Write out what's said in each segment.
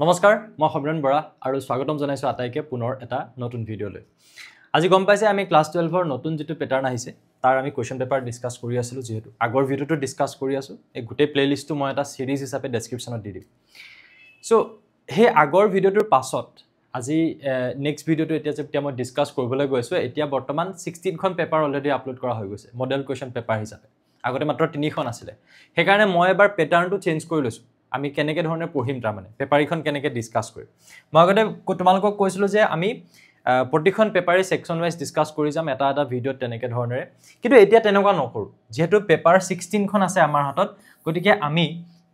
নমস্কাৰ মই সবিৰণ বৰা আৰু স্বাগতম জনাইছো আটাইকে পুনৰ এটা নতুন ভিডিঅলৈ আজি গম পাইছে আমি ক্লাস 12 ৰ নতুন যেটো প্যাটাৰ্ন আহিছে তাৰ আমি কোৱেশ্চন পেপাৰ ডিসকাস কৰি আছিলো যেহেতু আগৰ ভিডিওটো ডিসকাস কৰি আছো এই গুটে প্লেলিষ্টটো মই এটা সিৰিজ হিচাপে ডেসক্ৰিপচনত দি দিম সো হে আগৰ ভিডিওটোৰ পাছত আজি নেক্সট ভিডিওটো এতিয়া যেতিয়া মই ডিসকাস কৰিবলৈ গৈছো এতিয়া বৰ্তমান 16 খন পেপাৰ অলৰেডি আপলোড কৰা হৈ গৈছে মডেল কোৱেশ্চন পেপাৰ হিচাপে আগতে মাত্ৰ 3 খন আছিল হে কাৰণে মই এবাৰ প্যাটাৰ্নটো চেঞ্জ কৰি লৈছো আমি কেনেকে ধৰণে পঢ়িম তাৰ মানে পেপাৰখন কেনেকে ডিসকাস কৰিম মই আগতে তোমালোকক কৈছিলো যে আমি প্ৰতিখন পেপাৰে সেকশন ওয়াইজ ডিসকাস কৰি যাম এটা এটা ভিডিও তেনেকে ধৰণৰে কিন্তু এতিয়া তেনেকুৱা নকৰো যেহেতু পেপাৰ 16 খন আছে আমাৰ হাতত গতিকে আমি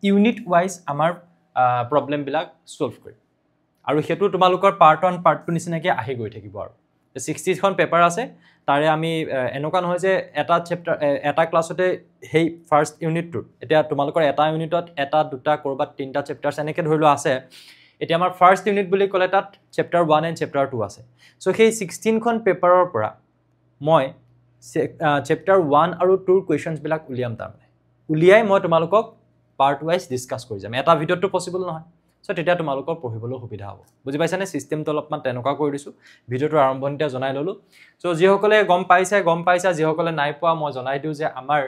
ইউনিট ওয়াইজ আমাৰ প্ৰবলেম বিলাক সলভ কৰিম আৰু হেতু তোমালোকৰ পাৰ্ট 1 পাৰ্ট 2 নিচিনাকে আহি গৈ থাকিব আৰু 60 খন পেপাৰ আছে তাৰে আমি এনেকুৱা নহয় যে এটা চ্যাপ্টাৰ এটা ক্লাছতে হেই ফাৰ্স্ট ইউনিটটো এতিয়া তোমালোকৰ এটা ইউনিটত এটা দুটা কৰবাত তিনটা চ্যাপ্টাৰছ এনেকে ধৰিলো আছে এতিয়া আমাৰ ফাৰ্স্ট ইউনিট বুলি ক'লে তাত চ্যাপ্টাৰ 1 এণ্ড চ্যাপ্টাৰ 2 আছে সো সেই 16 খন পেপাৰৰ পৰা মই চ্যাপ্টাৰ 1 আৰু 2 ৰ কোৱেশ্চনছ বিলাক উলিয়াম তাৰমানে উলিয়াই মই তোমালোকক পাৰ্ট ওয়াইজ ডিসকাস কৰি যাম এটা ভিডিওটো পসিবল নহয় সো তেতিয়া তোমালোকৰ পঢ়িবলৈ সুবিধা হ'ব বুজি পাইছানে সিস্টেমটো অলপমান তেনেকুৱা কৰি দিছো ভিডিওটো আৰম্ভণিতে জনাই ললো সো যিসকলে গম পাইছা যিসকলে নাই পোৱা মই জনাই দিও যে আমাৰ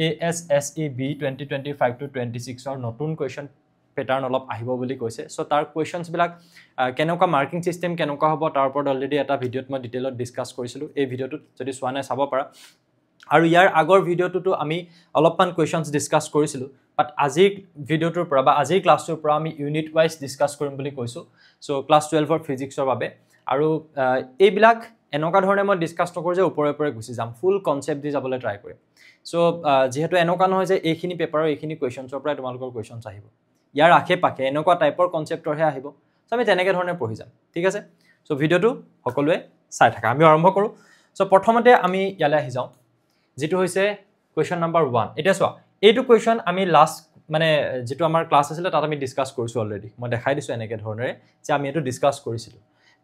ASSEB 2025 to 26 ৰ নতুন কোৱেশ্চন প্যাটাৰ্ন অলপ আহিব বুলি কৈছে সো তাৰ কোৱেশ্চনছ বিলাক কেনেকুৱা মাৰ্কিং সিস্টেম কেনেকুৱা হ'ব তাৰ ওপৰত অলৰেডি এটা ভিডিওত মই ডিটেইলত ডিসকাস কৰিছিলো এই ভিডিওটো যদি চোৱা নাই চাব পাৰা আৰু ইয়াৰ আগৰ ভিডিওটো আমি অলপমান কোৱেশ্চনছ ডিসকাস কৰিছিলো বাট আজি ভিডিওটোৰ পৰা বা আজি ক্লাছটোৰ পৰা আমি ইউনিট ওয়াইজ ডিসকাস কৰিম বুলি কৈছো সো ক্লাস 12 ৰ ফিজিক্সৰ বাবে আৰু এইবিলাক এনেকুৱা ধৰণে মই ডিসকাস নকৰো যে ওপৰে ওপৰে গুছি যাম ফুল কনসেপ্ট দি যাবলৈ ট্ৰাই কৰিম সো যেহেতু এনেকুৱা নহয় যে এইখিনি পেপাৰৰ এইখিনি কোৱেশ্চনছৰ পৰা তোমালোকৰ কোৱেশ্চনছ আহিব ইয়াৰ আখে পাখে এনেকুৱা টাইপৰ কনসেপ্টৰহে আহিব সো আমি তেনেকে ধৰণে পঢ়ি যাম ঠিক আছে সো ভিডিওটো সকলোৱে চাই থাকা আমি আৰম্ভ কৰো সো প্ৰথমতে আমি ইয়ালে আহি যাও যেটো হৈছে কোৱেশ্চন নম্বৰ 1 এটা চোৱা এইটো কোৱেশ্চন আমি লাষ্ট মানে যেটো আমাৰ ক্লাছ আছিল তাত আমি ডিসকাস কৰিছো অলৰেডি মই দেখাই দিছো এনেকে ধৰণৰে যে আমি এটো ডিসকাস কৰিছিলো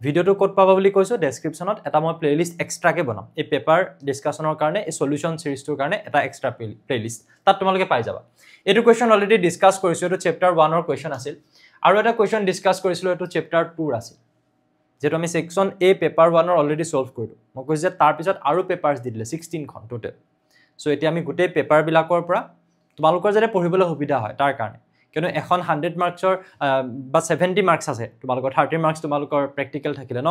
ভিডিওটো ক'ত পাবা বুলি কৈছো ডেসক্ৰিপচনত এটা মই প্লেলিষ্ট এক্সট্ৰাকে বনাম এই পেপাৰ ডিসকাশনৰ কাৰণে এই সলিউশন সিৰিজটোৰ কাৰণে এটা এক্সট্ৰা প্লেলিষ্ট তাত তোমালোকে পাই যাবা এটো কোৱেশ্চন অলৰেডি ডিসকাস কৰিছো এটো চ্যাপ্টাৰ 1 ৰ কোৱেশ্চন আছিল আৰু এটা কোৱেশ্চন ডিসকাস কৰিছিলো এটো চ্যাপ্টাৰ 2 আছিল যেটো আমি সেকশন এ পেপাৰ 1 ৰ অলৰেডি সলভ কৰিলো মই কৈছো যে তাৰ পিছত আৰু পেপাৰছ দি দিলে 16 খন টোটেল সো এতিয়া আমি গুটে পেপাৰ বিলাকৰ পৰা তোমালোকৰ যেনে পঢ়িবলৈ সুবিধা হয় তাৰ কাৰণে কিয়নো এখন 100 মাৰ্কছৰ বা 70 মাৰ্কছ আছে তোমালোকৰ 30 মাৰ্কছ তোমালোকৰ প্ৰ্যাকটিক্যাল থাকিলে ন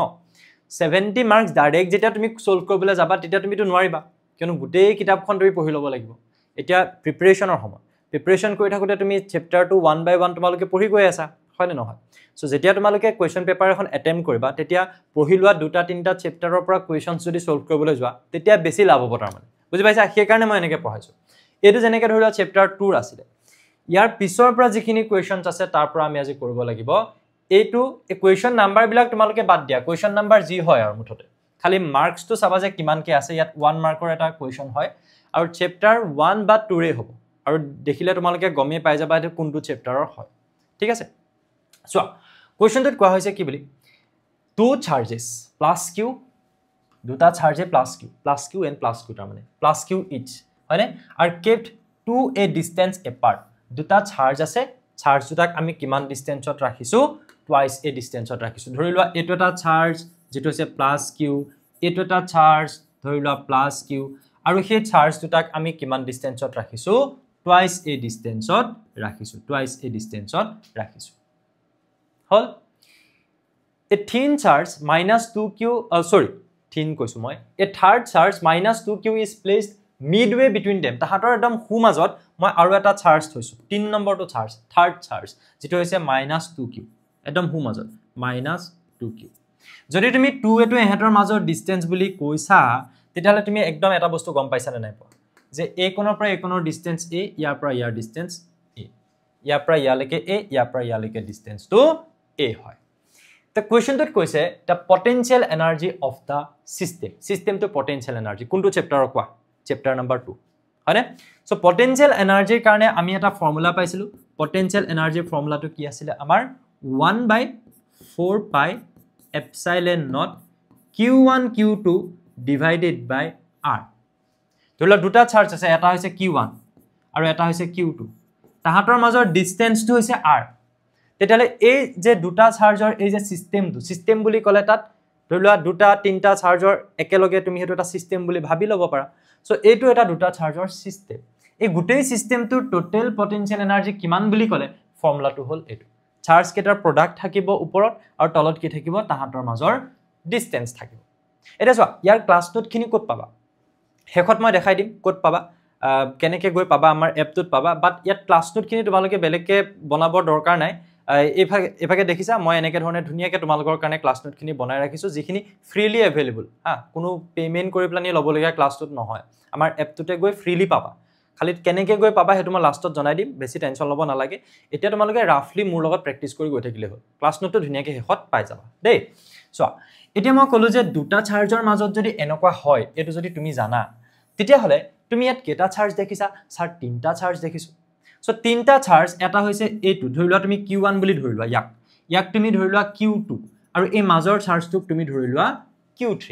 70 মাৰ্কছ ডাইৰেক্ট যেতিয়া তুমি সলভ কৰিবলৈ যাবা তেতিয়া তুমি তো নোৱাৰিবা কিয়নো গুটে কিতাপখন তুমি পঢ়ি ল'ব লাগিব এতিয়া প্ৰিপাৰেচনৰ সময় প্ৰিপাৰেচন কৰি থাকোতে তুমি চ্যাপ্টাৰ 2 1 by 1 তোমালোকে পঢ়ি গৈ আছা হয় নে নহয় সো যেতিয়া তোমালোকে কোৱেশ্চন পেপাৰ এখন অ্যাটেম্প কৰিবা তেতিয়া পঢ়ি লোৱা দুটা তিনটা চ্যাপ্টাৰৰ পৰা কোৱেশ্চনছ যদি সলভ কৰিবলৈ যোৱা তেতিয়া বেছি লাভ হ'ব তাৰ মানে বুজি পাইছা সেই কাৰণে মই এনেকে পঢ়াইছো এটো যেনেকে ধৰিলা চ্যাপ্টাৰ 2 আছিল ইয়াৰ পিছৰ পৰা যিখিনি কোৱেশ্চনছ আছে তাৰ পৰা আমি আজি কৰিব লাগিব এইটো ইকুৱেশন নাম্বাৰ বিলাক তোমালোকে বাদ দিয়া কোৱেশ্চন নাম্বাৰ যি হয় আৰু মুঠতে খালি মাৰ্কস তো চাবা যে কিমান কে আছে ইয়াত 1 মাৰ্কৰ এটা কোৱেশ্চন হয় আৰু চ্যাপ্টাৰ 1 বা 2 ৰে হ'ব আৰু দেখিলে তোমালোকে গমে পাই যাবা যে কোনটো চ্যাপ্টাৰৰ হয় ঠিক আছে সো কোৱেশ্চনটোত কোৱা হৈছে কি বুলি two charges plus q দুটা চাৰ্জে plus q and plus q তাৰ মানে plus q each হয়নে আৰু kept to a distance apart দুটা চাৰ্জ আছে চাৰ্জ দুটাক আমি কিমান ডিসটেন্সত ৰাখিছো twice a ডিসটেন্সত ৰাখিছো ধৰি লোৱা এটো এটা চাৰ্জ যেটো হৈছে plus q এটো এটা চাৰ্জ ধৰি লোৱা plus q আৰু সেই চাৰ্জ দুটাক আমি কিমান ডিসটেন্সত ৰাখিছো twice a ডিসটেন্সত ৰাখিছো হল a thin charge minus 2q thin কৈছো মই a third charge minus 2q is placed midway between them তাহাতৰ একদম হুমাজত মই আৰু এটা চাৰ্জ থৈছো 3 নম্বৰটো চাৰ্জ থাৰ্ড চাৰ্জ যেটো হৈছে -2q একদম হুমাজত -2q যদি তুমি 2 এটো এহেতৰ মাজৰ ডিসটেন্স বুলি কৈছা তেতিয়ালে তুমি একদম এটা বস্তু গম পাইছা নে নাই পোৱা যে a কোণৰ পৰা a কোণৰ ডিসটেন্স a ইয়াৰ পৰা ইয়াৰ ডিসটেন্স a ইয়াৰ পৰা ইয়ালৈকে a ইয়াৰ পৰা ইয়ালৈকে ডিসটেন্স তো a হয় The question that কৈছে the potential energy of the system to potential energy কোনটো চ্যাপ্টাৰৰ কোৱা চ্যাপ্টাৰ নম্বৰ 2 হয়নে সো potential energy কাৰণে আমি এটা ফৰ্মুলা পাইছিলো potential energy ফৰ্মুলাটো কি আছিল আমাৰ 1/4 pi epsilon naught q1 q2 divided by r ধৰিলা দুটা চাৰ্জ আছে এটা হৈছে q1 আৰু এটা হৈছে q2 তাহাতৰ মাজৰ ডিসটেন্সটো হৈছে r তেতিয়াহ'লে এই যে দুটা চাৰ্জৰ এই যে সিস্টেম বুলি ক'লে তাত ধৰি লোৱা দুটা তিনটা চাৰ্জৰ একেলগে তুমি হেতু এটা সিস্টেম বুলি ভাবি ল'ব পাৰা সো এইটো এটা দুটা চাৰ্জৰ সিস্টেম এই গোটেই সিস্টেমটোৰ টোটাল পটেনশিয়াল এনাৰ্জি কিমান বুলি ক'লে ফৰ্মুলাটো হ'ল এইটো চাৰ্জ কেটাৰ প্ৰডাক্ট থাকিব ওপৰত আৰু তলত কি থাকিব তাহাঁতৰ মাজৰ ডিসটেন্স থাকিব এটা চোৱা ইয়াৰ ক্লাছ নোট খিনি ক'ত পাবা হেকত মই দেখাই দিম ক'ত পাবা কেনেকৈ গৈ পাবা আমাৰ এপটোত পাবা বাট ইয়াত ক্লাছ নোট খিনি তোমালোকে বেলেগকে বনাবৰ দৰকাৰ নাই এভাগে দেখিছা মই এনেকে ধৰণে ধুনিয়াকে তোমালোকৰ কাৰণে ক্লাছ নোট খিনি বনাই ৰাখিছো যিখিনি ফ্ৰীলি এভেইলেবল হা কোনো পেমেন্ট কৰি প্লানি ল'বলগীয়া ক্লাছ নোট নহয় আমাৰ এপটোতে গৈ ফ্ৰীলি পাবা খালি কেনেকৈ গৈ পাবা হেতু মই লাষ্টত জনাই দিম বেছি টেনচন ল'ব নালাগে এতিয়া তোমালোকে ৰাফলি মোৰ লগত প্ৰেক্টিছ কৰি গৈ থাকিলে হ'ল ক্লাছ নোটটো ধুনিয়াকে হেকত পাই যাবা দেই চোৱা এতিয়া মই ক'লো যে দুটা চাৰ্জৰ মাজত যদি এনেকুৱা হয় এটো যদি তুমি জানা তেতিয়া হলে তুমি ইয়াত কেটা চাৰ্জ দেখিছা স্যাৰ তিনটা চাৰ্জ দেখিছো সো তিনটা চাৰ্জ এটা হৈছে এটো ধৰি লোৱা তুমি Q1 বুলি ধৰি লোৱা ইয়াক তুমি ধৰি লোৱা Q2 আৰু এই মাজৰ চাৰ্জটোক তুমি ধৰি লোৱা Q3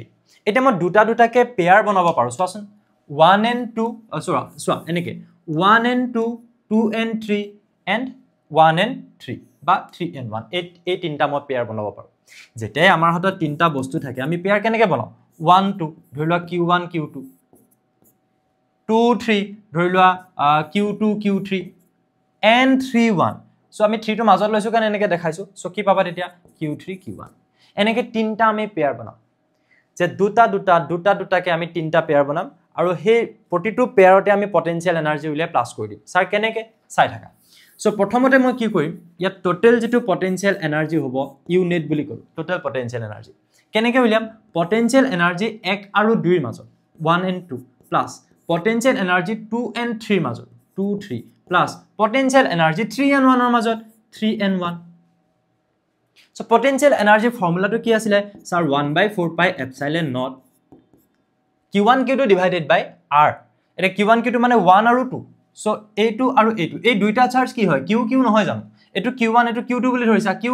এটা মই দুটাকে পেয়াৰ বনাব পাৰো চোৱাচোন 1 and 2 চোৱা এনেকে 1 and 2 2 and 3 and 1 and 3 বা 3 and 1 এই তিনটা মই পেয়াৰ বনাব পাৰো যেতে আমাৰ হাতত তিনটা বস্তু থাকে আমি পেয়াৰ কেনেকে বনাও 1 2 ধৰি লোৱা Q1 Q2 2 3 ধৰি লোৱা Q2 Q3 and 3 1 সো আমি 3 টো মাজত লৈছো কাৰণ এনেকে দেখাইছো সো কি পাবা তেতিয়া Q3 Q1 এনেকে তিনটা আমি পেয়াৰ বনাম যে দুটাকে আমি তিনটা পেয়াৰ বনাম আৰু হে প্ৰতিটো পেয়াৰতে আমি পটেনশিয়াল এনাৰ্জি উলিয়াই প্লাস কৰি দিম স্যাৰ কেনেকে চাই থাকা সো প্ৰথমতে মই কি কৰিম ইয়াত টোটাল যেটো পটেনশিয়াল এনাৰ্জি হ'ব ইউনিট বুলি কল টোটাল পটেনশিয়াল এনাৰ্জি কেনেকে উলিয়াম পটেনশিয়াল এনাৰ্জি 1 আৰু 2 ৰ মাজত 1 and 2 plus potential energy 2 and 3 ৰ মাজত 2 3 প্লাস পটেনশিয়াল এনাৰ্জি 3 and 1 ৰ মাজত 3 and 1 সো পটেনশিয়াল এনাৰ্জি ফৰ্মুলাটো কি আছিল sir 1/4 pi epsilon naught Q1 Q2 divided by R এটা Q1 Q2 মানে 1 আৰু 2 সো A2 আৰু A2 এই দুইটা চাৰ্জ কি হয় Q নহয় জানো এটো Q1 এটো Q2 বুলি ধৰিছা Q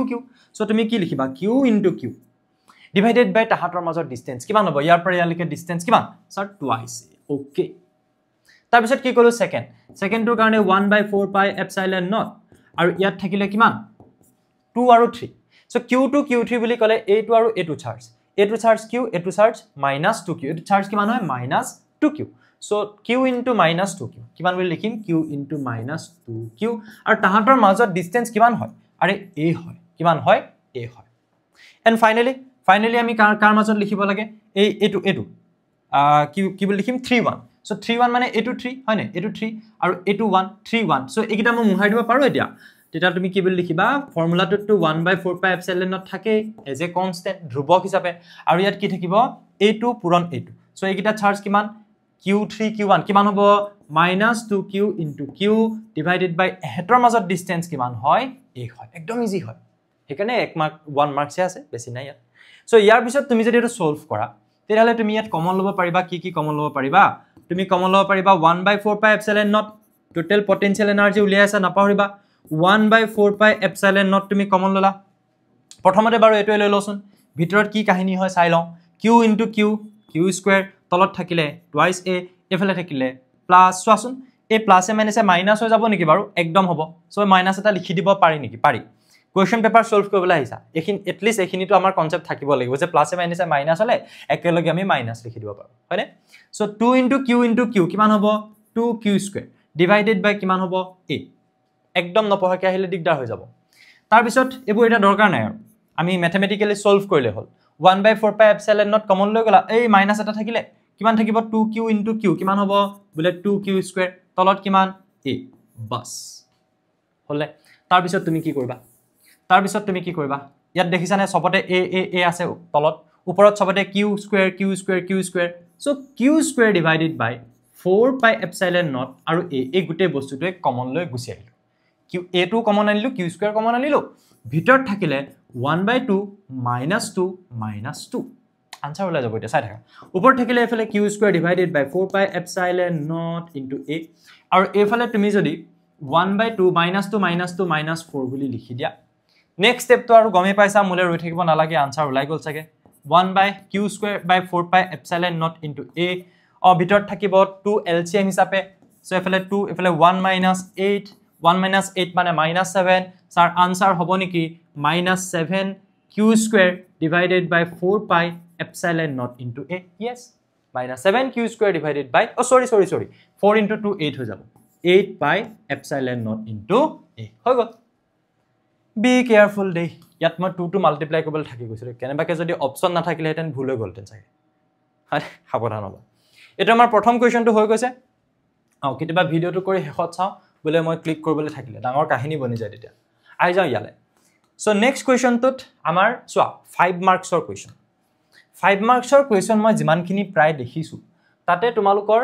সো তুমি কি লিখিবা Q into Q divided by তাহাঁতৰ মাজৰ ডিসটেন্স কিমান হ'ব ইয়াৰ পৰা ইয়ালৈকে ডিসটেন্স কিমান স্যাৰ টুৱাইস ওকে তাৰ পিছত কি কৰো সেকেন্ডটোৰ কাৰণে 1/4 pi epsilon naught আৰু ইয়াত থাকিলে কিমান 2 আৰু 3 সো Q2 Q3 বুলি ক'লে A2 আৰু A2 charge A2 charge Q A2 charge -2Q এটো চাৰ্জ কিমান হয় -2Q so Q into -2Q কিমান বুলি লিখিম Q into -2Q আৰু তাহাঁতৰ মাজত ডিসটেন্স কিমান হয় আৰে A হয় কিমান হয় A হয় এন্ড ফাইনালি আমি কাৰ মাজত লিখিব লাগে এই এটো কি বুলি লিখিম 3 1 সো 3 1 মানে A2 3 হয় নে A2 3 আৰু A2 1 3 1 সো এইকিটা মই মুহাই দিব পাৰো এতিয়া তেটা তুমি কি বুলি লিখিবা ফৰ্মুলাটো 1/4 pi epsilon naught থাকে এজ এ কনস্ট্যান্ট ধ্ৰুবক হিচাপে আৰু ইয়াত কি থাকিব A2 পূৰণ A2 সো এইকিটা চাৰ্জ কিমান Q3 Q1 কিমান হ'ব -2Q into Q divided by হেতৰ মাজত ডিসটেন্স কিমান হয় A হয় একদম ইজি হয় হেকানে 1 মাৰ্কস আছে বেছি নাই ইয়াত সো ইয়াৰ পিছত তুমি যদি এটো সলভ কৰা তেতিয়াহলে তুমি ইয়াত কমন লব পাৰিবা কি কমন লব পাৰিবা তুমি কমন লব পাৰিবা 1/4 pi epsilon naught total potential energy উলিয়াই আছে নাপাহৰিবা 1/4 pi epsilon naught তুমি কমন ললা প্ৰথমতে বাৰু এটো লৈ লওঁচোন ভিতৰত কি কাহিনী হয় চাই লওঁ Q into Q Q square তলত থাকিলে টুৱাইস A এফালে থাকিলে প্লাস চোৱাচোন এই প্লাস এ মাইনাস এ মাইনাস হৈ যাব নেকি বাৰু একদম হ'ব সো মাইনাস এটা লিখি দিব পাৰি নেকি পাৰি কোৱেশ্চন পেপাৰ সলভ কৰিবলৈ আহিছা এটলিষ্ট এখিনিটো আমাৰ কনসেপ্ট থাকিব লাগিব যে প্লাস এ মাইনাস হলে একেলগে আমি মাইনাস লিখি দিব পাৰো হয়নে সো 2 into Q কিমান হ'ব 2Q স্কয়াৰ ডিভাইডেড বাই কিমান হ'ব A একদম নপঢ়াকে আহিলে দিগদাৰ হৈ যাব তাৰ পিছত এবোৰ এটা দৰকাৰ নাই আৰু আমি ম্যাথমেটিক্যালি সলভ কৰিলে হ'ল 1/4 pi epsilon naught কমন লৈ গলা এই মাইনাস এটা থাকিলে কিমান থাকিব 2Q into Q কিমান হ'ব বলে 2Q স্কয়াৰ তলত কিমান A বাস হলে তাৰ পিছত তুমি কি কৰিবা ইয়াত দেখিছানে সবতে A আছে তলত ওপৰত সবতে Q square so Q square divided by 4 pi epsilon naught আৰু A এই গুটে বস্তুটোৱে কমন লৈ গুছি আহিল Q A2 কমন আনিলো Q স্কয়াৰ কমন আনিলো ভিতৰত থাকিলে 1/2 -2 আনসাৰ ওলাই যাব এটা চাই থাকা ওপৰত থাকিলে এফালে Q square divided by 4 pi epsilon naught into A আৰু এফালে তুমি যদি 1/2 -2 -4 বুলি লিখি দিয়া নেক্সট স্টেপ তো আৰু গমে পাইছা মুলে ৰৈ থাকিব নালাগে আনসাৰ ওলাই গল চাগে 1/Q square by 4 pi epsilon naught into A ভিতৰত থাকিব 2 LCM হিচাপে সো এফালে 2 এফালে 1 - 8 1 minus 8 মানে minus 7 sir answer hobo niki minus 7 q square divided by 4 pi epsilon naught into a yes minus 7 q square divided by oh sorry 4 into 2 8 ho jabo 8 pi epsilon naught into a hoy gol be careful dey yat ma 2 to multiply kobol thaki goisire keneba ke jodi option na thakile heten bhul hoy gol ten sage are sabadan hoba eta amar prothom question to hoy goise au kitiba video to kori hekhot chao bole moi click koribole thakile dangor kahini boni jay tetia ai jao yale so next question tot amar swa 5 marks or question 5 marks or question moi jiman khini pray dekhisu tate tumalukor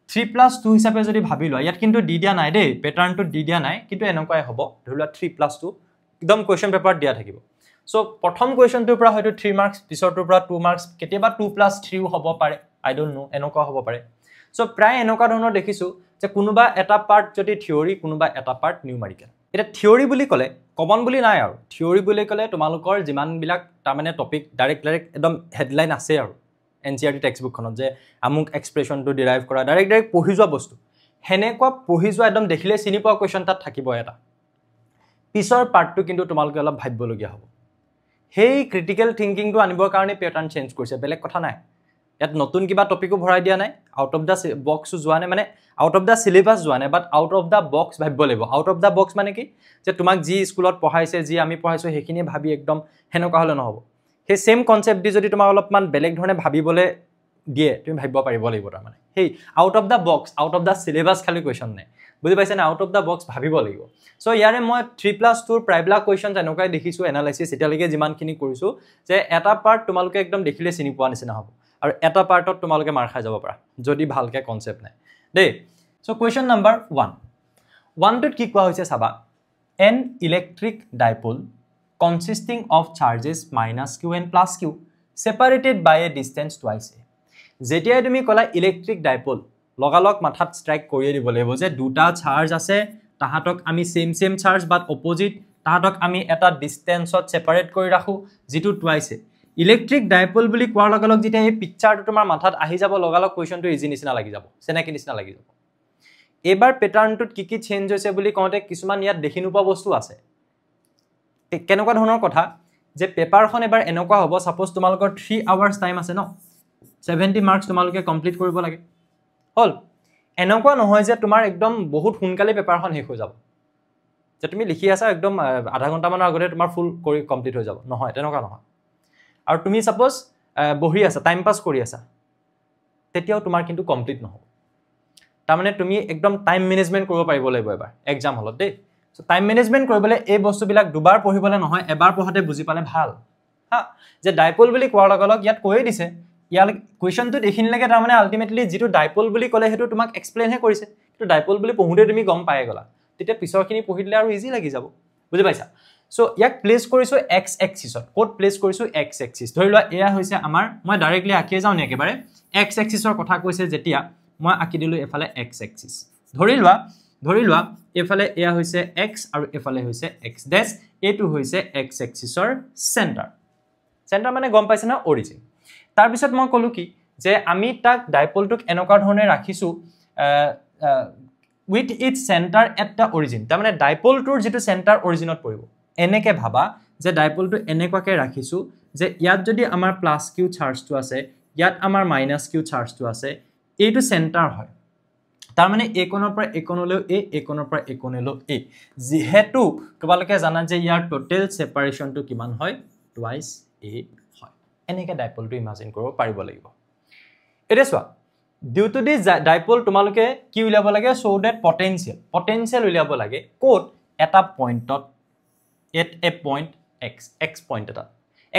3 plus 2 hisabe jodi bhabilo yat kintu di dia nai de pattern to di dia nai kintu enokai hobo dhulwa 3 plus 2 ekdom question paper dia thakibo so prothom question to pura hoyto 3 marks pisor to pura 2 marks keteba 2 plus 3 hobo pare I don't know enoka hobo pare so pray enoka dhonor dekhisu je kunuba eta part jodi theory kunuba eta part numerical eta theory buli kole common buli nai aru theory buli kole tumalukor jiman bilak ta mane topic direct ekdom headline ase aru NCERT textbook khonot je amuk expression to derive kora direct pohi joa bostu hene ko pohi joa ekdom dekhile sini pa question tat thakibo eta pisor part to kintu tumaluke ola bhabbo logia hobo hey critical thinking to anibor karone pattern change korise belek kotha nai yat notun kiba topic ko bhorai dia nai out of the box joa ne mane out of the syllabus joa ne but out of the box bhabbo lebo out of the box mane ki je tumak ji schoolot pohaise ji ami pohaiso hekhini bhabi ekdom henoka holo no hobo he same concept di jodi tumak olopman belek dhone bhabibole die tumi bhabbo paribo lebo ta mane hey out of the box out of the syllabus khali question ne বুজি পাইছে না out of the box ভাবিব লাগিব so ইয়াৰে মই 3+2 প্ৰাইবলা question জানোকাই দেখিছো analysis এটালৈকে যিমানখিনি কৰিছো যে এটা পাৰ্ট তোমালোকে একদম দেখিলে চিনি পোৱা নিচিনা হ'ব আৰু এটা পাৰ্টত তোমালোকে মাৰ খাই যাব পাৰা যদি ভালকে কনসেপ্ট নাই দে সো কোৱেশ্চন নম্বৰ 1 টত কি কোৱা হৈছে চাবা an electric dipole consisting of charges minus q and plus q separated by a distance twice a যেতিয়া তুমি কলা ইলেক্ট্ৰিক ডাইপোল লগালক মাথাত স্ট্ৰাইক কৰি দিব লাগিব যে দুটা চাৰ্জ আছে তাহাতক আমি সেম চাৰ্জ বাট অপোজিট তাহাতক আমি এটা ডিসটেন্সত সেপাৰেট কৰি ৰাখো যেটো টুৱাইছে ইলেক্ট্ৰিক ডাইপোল বুলি কোৱাৰ লগালক যেতিয়া এই পিকচাৰটো তোমাৰ মাথাত আহি যাব লগালক কোৱেশ্চনটো ইজি নিচিনা লাগি যাব সেনেকে নিচিনা লাগি যাব এবাৰ প্যাটাৰ্নটোত কি চেঞ্জ হৈছে বুলি কওঁতে কিছুমান ইয়াত দেখি নোপোৱা বস্তু আছে কেনেকুৱা ধৰণৰ কথা যে পেপাৰখন এবাৰ এনেকুৱা হ'ব সাপোজ তোমালোকৰ 3 আৱাৰ্স টাইম আছে ন 70 মাৰ্কস তোমালোকে কমপ্লিট কৰিব লাগে হল এনেকুৱা নহয় যে তোমাৰ একদম বহুত হুনকালে পেপাৰখন শেষ হৈ যাব যে তুমি লিখি আছা একদম আধা ঘণ্টা মানৰ আগতে তোমাৰ ফুল কৰি কমপ্লিট হৈ যাব নহয় তেনেকুৱা নহয় আৰু তুমি সাপোজ বহি আছা টাইম পাস কৰি আছা তেতিয়াও তোমাৰ কিন্তু কমপ্লিট নহব তাৰ মানে তুমি একদম টাইম ম্যানেজমেন্ট কৰিব পাৰিব লাগিব এবাৰ এক্সাম হলত দেই সো টাইম ম্যানেজমেন্ট কৰিবলৈ এই বস্তুবিলাক দুবাৰ পঢ়িবলৈ নহয় এবাৰ পঢ়াতে বুজি পালে ভাল হা যে ডাইপোল বুলি কোৱাৰ লগালক ইয়াত কৈয়ে দিছে ইয়াৰ কোৱেশ্চনটো দেখিনলৈকে তাৰ মানে আলটিমেটলি যেটো ডাইপোল বুলি কলে হেতু তোমাক এক্সপ্লেইন হে কৰিছে তো ডাইপোল বুলি পঢ়ুতে তুমি গম পাই গলা তেতিয়া পিছৰখিনি পঢ়িলে আৰু ইজি লাগি যাব বুজি পাইছা সো ইয়াক প্লেস কৰিছো x এক্সিছত কোড প্লেস কৰিছো x এক্সিস ধৰি লোৱা এয়া হৈছে আমাৰ মই ডাইৰেক্টলি আকিয়ে যাও নে একেবাৰে x এক্সিসৰ কথা কৈছে যেতিয়া মই আকি দিলো এফালে x এক্সিস ধৰি লোৱা এফালে এয়া হৈছে x আৰু এফালে হৈছে x ডেশ এটো হৈছে x এক্সিসৰ সেন্টাৰ মানে গম পাইছে না অৰিজিন তাৰ পিছত মই কলো কি যে আমি তাক ডাইপোলটোক এনেকুৱা ধৰণে ৰাখিছো with its center at the origin তাৰ মানে ডাইপোলটোৰ যেটো সেন্টাৰ অৰিজিনত পৰিব এনেকে ভাবা যে ডাইপোলটো এনেকুৱাকে ৰাখিছো যে ইয়াত যদি আমাৰ প্লাস q চাৰ্জটো আছে ইয়াত আমাৰ মাইনাস q চাৰ্জটো আছে এইটো সেন্টাৰ হয় তাৰ মানে a কোণৰ পৰা a কোণলৈ a কোণৰ পৰা a কোণলৈ a যেহেতু তোমালোকে জানা যে ইয়াৰ টোটাল সেপাৰেশনটো কিমান হয় টুৱাইস a হয় এনেকে ডাইপোলটো ইমাজিন কৰিব পাৰিব লাগিব এটা চোৱা due to this dipole তোমালোকে কি উলিয়াব লাগে so that potential উলিয়াব লাগে কোড এটা পইণ্টত at a point x point এটা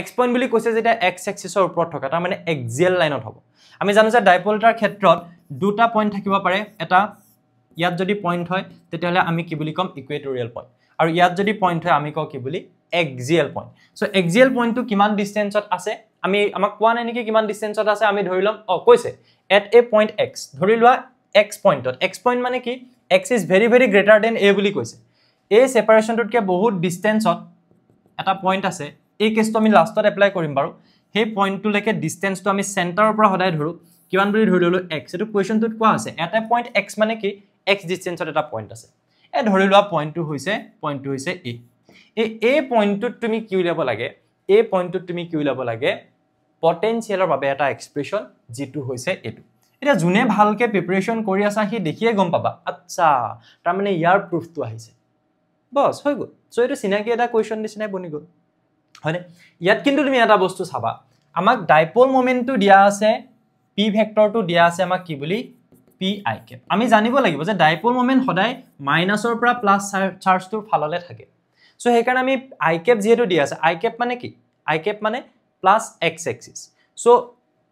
x point বুলি কৈছে যেটা x axisৰ ওপৰত থকা তাৰ মানে axial লাইনত হ'ব আমি জানো যে ডাইপোলটাৰ ক্ষেত্ৰত দুটা পইণ্ট থাকিব পাৰে এটা ইয়াত যদি পইণ্ট হয় তেতিয়াহলে আমি কি বুলি কম ইকুৱেটৰিয়েল পইণ্ট আৰু ইয়াত যদি পইণ্ট হয় আমি কও কি বুলি axial point so axial point to কিমান ডিসটেন্সত আছে আমি আমাক কোৱা নাই নেকি কিমান ডিসটেন্সত আছে আমি ধৰিলম কৈছে at a point x ধৰি লোৱা x পইণ্টত x পইণ্ট মানে কি x is very greater than a বুলি কৈছে a সেপাৰেশনটোতকে বহুত ডিসটেন্সত এটা পইণ্ট আছে এই কেছটো আমি লাষ্টত এপ্লাই কৰিম বাৰু হে পইণ্টটো লৈকে ডিসটেন্সটো আমি সেন্টাৰৰ পৰা হদাই ধৰো কিমান বুলি ধৰি ললো x এটো কোৱেশ্চনটোত কোৱা আছে at a point x মানে কি x ডিসটেন্সত এটা পইণ্ট আছে এ ধৰি লোৱা পইণ্টটো হৈছে এ এই পইণ্টটোত তুমি কি উলিয়াব লাগে এই পইণ্টটোত তুমি কি উলিয়াব লাগে পটেনশিয়ালৰ বাবে এটা এক্সপ্ৰেছন যেটো হৈছে এটো এটা জুনে ভালকে প্ৰিপাৰেচন কৰি আছা হি দেখিয়ে গম পাবা আচ্ছা তাৰ মানে ইয়াৰ প্ৰুফটো আহিছে বস হৈ গল সো এটো চিনাকি এটা কোৱেশ্চন দিছনাই বনি গল হয়নে ইয়াত কিন্তু তুমি এটা বস্তু চাবা আমাক ডাইপোল মোমেন্টটো দিয়া আছে পি ভেক্টৰটো দিয়া আছে আমাক কি বুলি পি আই কেপ আমি জানিব লাগিব যে ডাইপোল মোমেন্ট সদায় মাইনাসৰ পৰা প্লাস চাৰ্জটোৰ ফাললে থাকে সো সেই কাৰণে আমি আই কেপ যেটো দিয়া আছে আই কেপ মানে কি আই কেপ মানে plus x axis so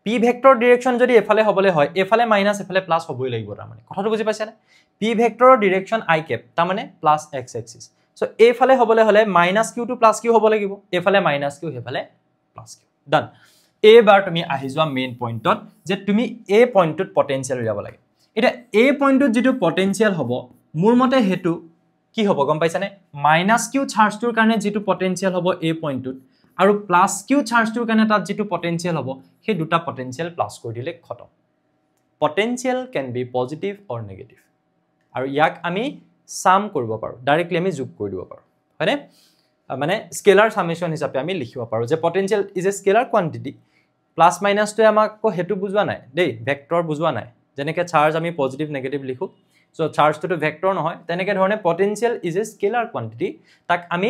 P vector direction যদি এফালে হবলে হয় এফালে মাইনাস এফালে প্লাস হবই লাগিব তাৰ মানে কথাটো বুজি পাইছানে পি ভেক্টৰৰ ডাইৰেকশন আই কেপ তাৰ মানে প্লাস এক্স এক্সিস সো এফালে হবলে হলে minus q to plus q হ'ব লাগিব এফালে মাইনাস কিউ হেফালে প্লাস কিউ ডান এবাৰ তুমি আহি যোৱা মেইন পইণ্টত যে তুমি এ পইণ্টত পটেনশিয়াল উলিয়াব লাগে এটা এ পইণ্টত যেটো পটেনশিয়াল হ'ব মোৰ মতে হেতু কি হ'ব গম পাইছানে মাইনাস কিউ চাৰ্জটোৰ কাৰণে যেটো পটেনশিয়াল হ'ব এ পইণ্টত আৰু প্লাস কিউ চাৰ্জটোৰ কাৰণে তাত যেটো পটেনশিয়াল হ'ব হে দুটা পটেনশিয়াল প্লাস কৰি দিলে খতম potential can be positive or negative আৰু ইয়াক আমি সাম কৰিব পাৰো ডাইৰেক্টলি আমি যোগ কৰি দিব পাৰো হয়নে মানে স্কেলাৰ সামেশন হিচাপে আমি লিখিব পাৰো যে potential is a scalar quantity plus minus টো আমাক হেতু বুজোৱা নাই দেই ভেক্টৰ বুজোৱা নাই যেনেকে চাৰ্জ আমি পজিটিভ নেগেটিভ লিখো সো চাৰ্জটো তো ভেক্টৰ নহয় তেনেকে ধৰণে potential is a scalar quantity তাক আমি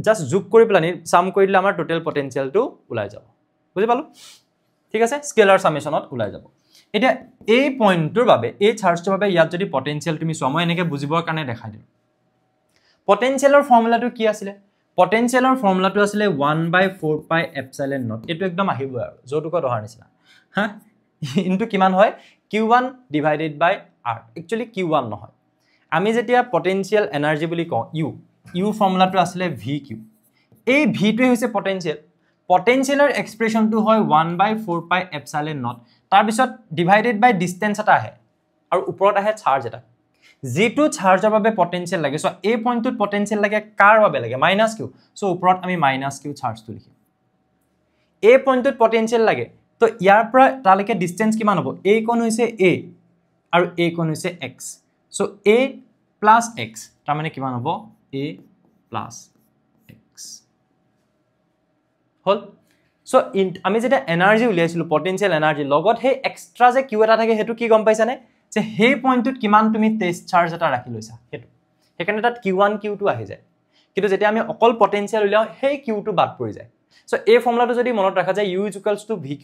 জাস্ট যোগ কৰি প্লানি সাম কৰি দিলে আমাৰ টোটাল পটেনশিয়ালটো ওলাই যাব বুজি পালো ঠিক আছে স্কেলাৰ সামেশনত ওলাই যাব এটা এই পইণ্টৰ বাবে এই চাৰ্জটোৰ বাবে ইয়াত যদি পটেনশিয়াল তুমি চোৱা মই এনেকে বুজিবৰ কাৰণে দেখাই দিম পটেনশিয়ালৰ ফৰ্মুলাটো কি আছিল পটেনশিয়ালৰ ফৰ্মুলাটো আছিল 1/4 পাই এপসাইলন নট এটো একদম আহিব আৰু যৌতুকত অহাৰ নিচিনা হা ইনটু কিমান হয় q1 ডিভাইডেড বাই r একচুয়ালি q1 নহয় আমি যেতিয়া পটেনশিয়াল এনাৰ্জি বুলি কওঁ u ফৰ্মুলাটো আছিল vq এই v টো হৈছে পটেনশিয়াল পটেনশিয়ালৰ এক্সপ্ৰেছনটো হয় 1/4 পাই এপসাইলন নট তাৰ পিছত ডিভাইডেড বাই ডিসটেন্স এটা আহে আৰু ওপৰত আহে চাৰ্জ এটা যেটো চাৰ্জৰ বাবে পটেনশিয়াল লাগে সো এই পইণ্টত পটেনশিয়াল লাগে কাৰ বাবে লাগে মাইনাস কিউ সো ওপৰত আমি মাইনাস কিউ চাৰ্জটো লিখিম এই পইণ্টত পটেনশিয়াল লাগে তো ইয়াৰ পৰা তালৈকে ডিসটেন্স কিমান হ'ব এই কোণ হৈছে a আৰু এই কোণ হৈছে x so a plus x তাৰ মানে কিমান হ'ব a plus x hall so আমি যেটা এনাৰ্জি উলিয়াইছিলো পটেনশিয়াল এনাৰ্জি লগত হে এক্সট্ৰা যে কিউ এটা থাকে হেতু কি গম পাইছানে যে হে পইণ্টত কিমান তুমি টেষ্ট চাৰ্জ এটা ৰাখি লৈছা হেতু হেকাৰণে তাত q1 q2 আহি যায় কিন্তু যেতিয়া আমি অকল পটেনশিয়াল উলিয়াও হে q2 বাদ পৰি যায় সো এই ফৰ্মুলাটো যদি মনত ৰাখা যায় u = vq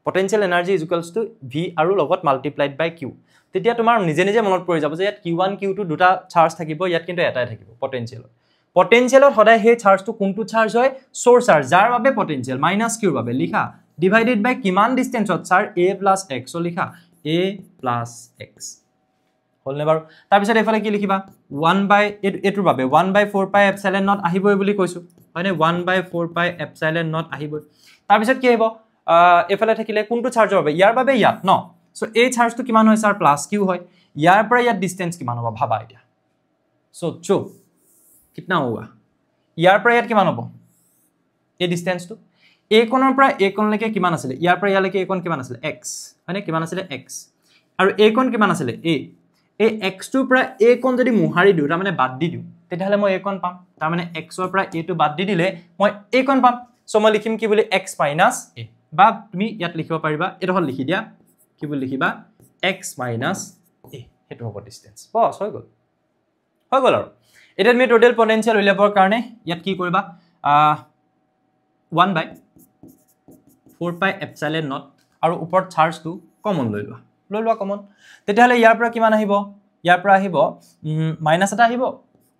potential energy = v আৰু লগত মাল্টিপ্লাইড বাই q তেতিয়া তোমাৰ নিজে নিজে মনত পৰি যাব যে ইয়াত q1 q2 দুটা চাৰ্জ থাকিব ইয়াত কিন্তু এটাই থাকিব পটেনশিয়ালত সদায় হে চাৰ্জটো কোনটো চাৰ্জ হয় সোৰ্স চাৰ্জ যাৰ বাবে পটেনশিয়াল মাইনাস কিউৰ বাবে লিখা ডিভাইডেড বাই কিমান ডিসটেন্সত চাৰ a + x লিখা a + x হলনে বাৰু তাৰ পিছত এফালে কি লিখিবা 1 এটোৰ বাবে 1/4 পাই এপসাইলন নট আহিবই বুলি কৈছো হয়নে 1/4 পাই এপসাইলন নট আহিবই তাৰ পিছত কি আহিব এফালে থাকিলে কোনটো চাৰ্জৰ বাবে ইয়াৰ বাবে ইয়াত ন সো এই চাৰ্জটো কিমান হয় স্যাৰ প্লাস কিউ হয় ইয়াৰ পৰা ইয়াত ডিসটেন্স কিমান হ'ব ভাবা এতিয়া সো চো कितना होगा यार पर यार किमान হ'ব এই ডিসটেন্সটো a কোণৰ পৰা a কোণলৈকে কিমান আছিল ইয়াৰ পৰা ইয়ালৈকে a কোণ কিমান আছিল x মানে কিমান আছিল x আৰু a কোণ কিমান আছিল a এই x টোৰ পৰা a কোণ যদি মুহাৰি দিও তাৰ মানে বাদ দি দিও তেতিয়াহলে মই a কোণ পাম তাৰ মানে x ৰ পৰা a টো বাদ দি দিলে মই a কোণ পাম সো মই লিখিম কি বুলি x - a বা তুমি ইয়াত লিখিব পাৰিবা এটা হল লিখি দিয়া কি বুলি লিখিবা x - a হেতু হ'ব ডিসটেন্স বস হৈ গল আৰু এটা আমি টোটাল পটেনশিয়াল উলিয়াবৰ কাৰণে ইয়াত কি কৰিবা 1/4 পাই এপসাইলন নট আৰু ওপৰত চাৰ্জটো কমন লৈ লোৱা কমন তেতিয়াহলে ইয়াৰ পৰা কিমান আহিব ইয়াৰ পৰা আহিব মাইনাস এটা আহিব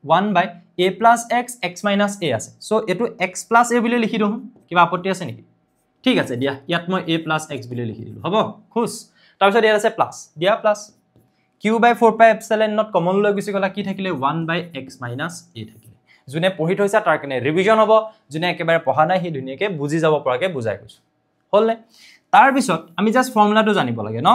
1/a + x x - a আছে সো এটো x + a বুলি লিখি দিও কিবা আপত্তি আছে নেকি ঠিক আছে দিয়া ইয়াত মই a + x বুলি লিখি দিলো হ'ব খুশ তাৰ পিছত ইয়াত আছে প্লাস দিয়া প্লাস q/4 পাই এপসাইলন নট কমন লৈ গুছি গলা কি থাকিলে 1/x - a থাকিলে জুনে পঢ়ি থৈছা তাৰ কাৰণে ৰিভিজন হ'ব জুনে একেবাৰে পঢ়া নাই হি ধুনিয়াকে বুজি যাব পৰাকে বুজাই কৈছো হলনে তাৰ পিছত আমি জাস্ট ফৰ্মুলাটো জানিব লাগে ন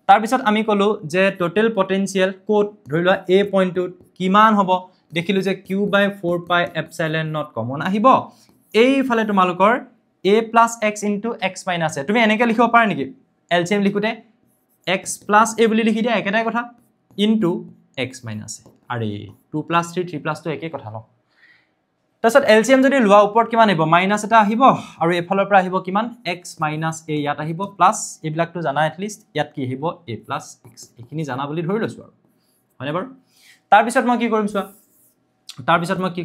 তাৰ পিছত আমি কলো যে টোটাল পটেনশিয়াল কোড ধৰি লোৱা a পইণ্টত কিমান হ'ব দেখিলো যে q/4 পাই এপসাইলন নট কমন আহিব এই ফালে তোমালোকৰ a + x * x - a তুমি এনেকে লিখিব পাৰা নেকি এলচিএম লিখোতে x + a বুলি লিখি দিয়া একেটাই কথা ইনটু x minus a আৰে 2 plus 3 3 plus 2 একে কথা ন তাৰছত এলসিএম যদি লোৱা ওপৰত কিমান আহিব মাইনাস এটা আহিব আৰু এফালৰ পৰা আহিব কিমান x minus a ইয়াত আহিব প্লাস এইবিলাকটো জানা এট লিষ্ট ইয়াত কি আহিব a plus x এখিনি জানা বুলি ধৰি লৈছো আৰু হয়নে বাৰু তাৰ পিছত মই কি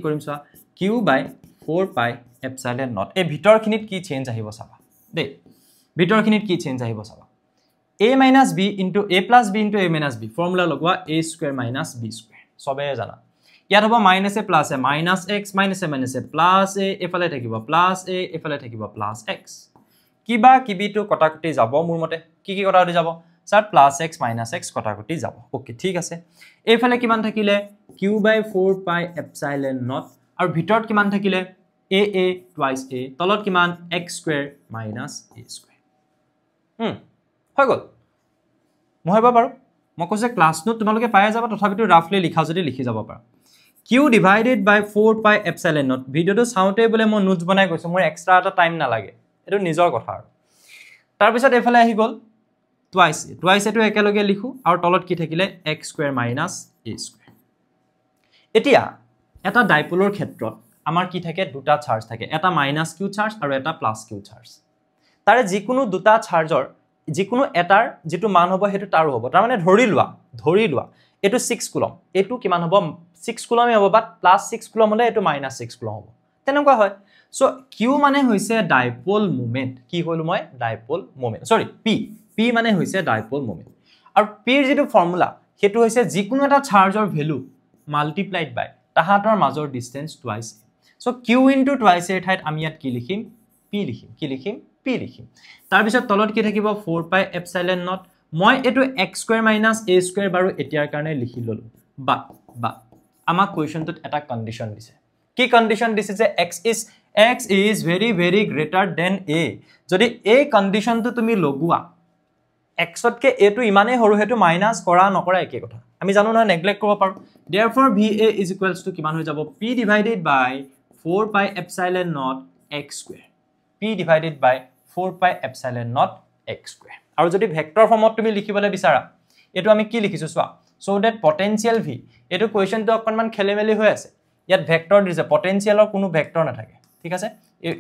কৰিম চোৱা q by 4 pi epsilon naught এই ভিতৰখিনিত কি চেঞ্জ আহিব চাবা দে ভিতৰখিনিত কি চেঞ্জ আহিব চাবা a minus b into a plus b into a minus b formula লগোৱা a square minus b square সবে জানা ইয়াত হ'ব minus a plus a minus x minus a plus a এফালে থাকিব plus a এফালে থাকিব plus x কিবা কিবিটো কটাকটি যাব মোৰ মতে কি কটাকটি যাব sir plus x minus x কটাকটি যাব ওকে ঠিক আছে এফালে কিমান থাকিলে q by 4 pi epsilon naught আৰু ভিতৰত কিমান থাকিলে a twice a তলত কিমান x square minus a square হৈ গল মই পাৰো মই কৈছে ক্লাস নোট তোমালোকে পাই যাবা তথাপিটো ৰাফলি লিখা যদি লিখি যাব পাৰা q divided by 4 pi epsilon naught ভিডিওটো চাওঁতে বলে মই নোটস বনাই কৈছো মোৰ এক্সট্ৰা এটা টাইম না লাগে এটো নিজৰ কথা আৰু তাৰ পিছত এফালে আহি গল twice এটো একেলগে লিখো আৰু তলত কি থাকিলে x square minus a square এতিয়া এটা ডাইপোলৰ ক্ষেত্ৰত আমাৰ কি থাকে দুটা চাৰ্জ থাকে এটা মাইনাস q চাৰ্জ আৰু এটা প্লাস q চাৰ্জ তাৰে যিকোনো দুটা চাৰ্জৰ যিকোনো এটাৰ যেটো মান হ'ব হেতু তাৰো হ'ব তাৰ মানে ধৰি লোৱা এটো 6 কুলম এটো কিমান হ'ব 6 কুলমে হ'ব বাট প্লাস 6 কুলম হলে এটো মাইনাস 6 কুলম হ'ব তেনেকুৱা হয় সো q মানে হৈছে ডাইপোল মোমেন্ট কি হল মই ডাইপোল মোমেন্ট সৰি p মানে হৈছে ডাইপোল মোমেন্ট আৰু p ৰ যেটো ফৰ্মুলা হেতু হৈছে যিকোনো এটা চাৰ্জৰ ভ্যালু মাল্টিপ্লাইড বাই তাহাতৰ মাজৰ distance twice so q into twice এৰ ঠাইত আমি ইয়াত কি লিখিম p লিখিম তাৰ পিছত তলত কি থাকিব 4 pi epsilon naught মই এটো x square minus a square বাৰু এতিয়াৰ কাৰণে লিখি ললো বা আমাক কোৱেশ্চনটোত এটা কন্ডিশন দিছে কি কন্ডিশন দিছে যে x is very greater than a যদি এই কন্ডিশনটো তুমি লগোৱা x তকে a টো ইমানে হৰু হেতু মাইনাস কৰা নকৰা একে কথা আমি জানো না নেগলেক্ট কৰিব পাৰো therefore va is equals to কিমান হৈ যাব p divided by 4 pi epsilon naught x square p divided by 4 pi epsilon naught x square আৰু যদি ভেক্টৰ ফৰ্মত তুমি লিখিবলৈ বিচাৰা এটো আমি কি লিখিছো সোৱা so that potential v এটো কোৱেশ্চনটো অকনমান খেলেমেলি হৈ আছে ইয়াত ভেক্টৰ দিছে পটেনশিয়ালৰ কোনো ভেক্টৰ নাথাকে ঠিক আছে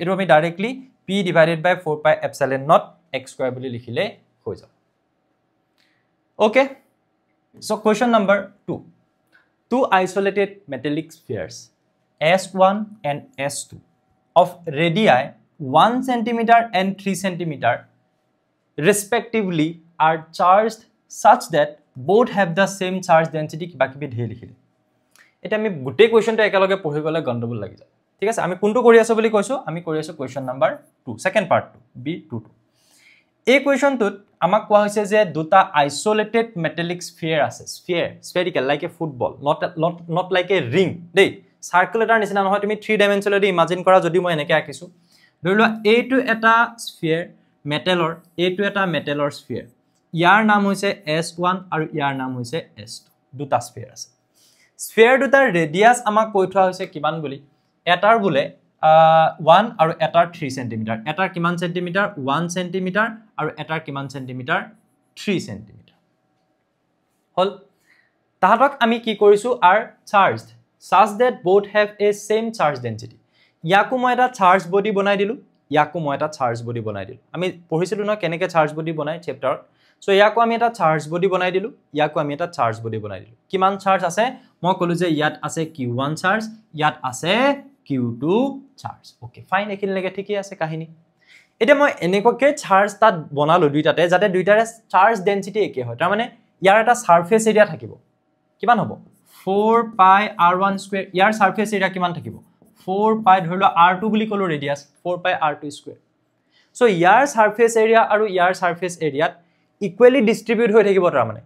এটো আমি directly p divided by 4 pi epsilon naught x square বুলি লিখিলে হৈ যাব okay so question number 2 two isolated metallic spheres s1 and s2 of radii 1 centimeter and 3 centimeter respectively are charged such that both have the same charge density কিবাকিবি ধে লিখিলে এটা আমি গুটে কোৱেশ্চনটো একেলগে পঢ়ি গলে গণ্ডগোল লাগি যায় ঠিক আছে আমি কোনটো কৰি আছো বুলি কৈছো আমি কৰি আছো question number 2 second part 2 b22 এই কোৱেশ্চনটোত আমাক কোৱা হৈছে যে দুটা আইসোলেটেড মেটালিক স্ফিয়াৰ আছে spherical like a football not like a ring দেই সার্কুলার নিচিনা নহয় তুমি 3 ডাইমেনশনালি ইমাজিন কৰা যদি মই এনেকৈ আকিছো ধৰিলোৱা এইটো এটা স্ফিয়াৰ মেটেলৰ এইটো এটা মেটেলৰ স্ফিয়াৰ ইয়াৰ নাম হৈছে s1 আৰু ইয়াৰ নাম হৈছে s2 দুটা স্ফিয়াৰ আছে স্ফিয়াৰ দুটাৰ ৰেডিয়াস আমাক কৈ থোৱা হৈছে কিমান বুলি এটাৰ বুলে 1 আৰু এটাৰ 3 সেন্টিমিটাৰ এটাৰ কিমান সেন্টিমিটাৰ 1 সেন্টিমিটাৰ আৰু এটাৰ কিমান সেন্টিমিটাৰ 3 সেন্টিমিটাৰ হল তাহাতক আমি কি কৰিছো R charged such that both have a same charge density ইয়াকো মই এটা চাৰ্জ বডি বনাই দিলো ইয়াকো মই এটা চাৰ্জ বডি বনাই দিলো আমি পঢ়িছিলো না কেনেকৈ চাৰ্জ বডি বনাই চ্যাপ্টাৰত সো ইয়াকো আমি এটা চাৰ্জ বডি বনাই দিলো ইয়াকো আমি এটা চাৰ্জ বডি বনাই দিলো কিমান চাৰ্জ আছে মই কলো যে ইয়াত আছে q1 চাৰ্জ ইয়াত আছে q2 চাৰ্জ ওকে ফাইন একিনলৈকে ঠিকই আছে কাহিনী এটা মই এনেকৈ চাৰ্জ তাত বনালো দুইটাতে যাতে দুইটাৰে চাৰ্জ ডেনসিটি একে হয় তাৰ মানে ইয়াৰ এটা সাৰফেস এৰিয়া থাকিব কিমান হ'ব 4 pi r1 square ইয়াৰ সাৰফেস এৰিয়া কিমান থাকিব 4 pi ধৰিলো r2 বুলি কলো ৰেডিয়াস 4 pi r2 square সো ইয়াৰ সাৰফেস এৰিয়া আৰু ইয়াৰ সাৰফেস এৰিয়াত ইকুৱেলি ডিস্ট্ৰিবিউট হৈ থাকিব তাৰ মানে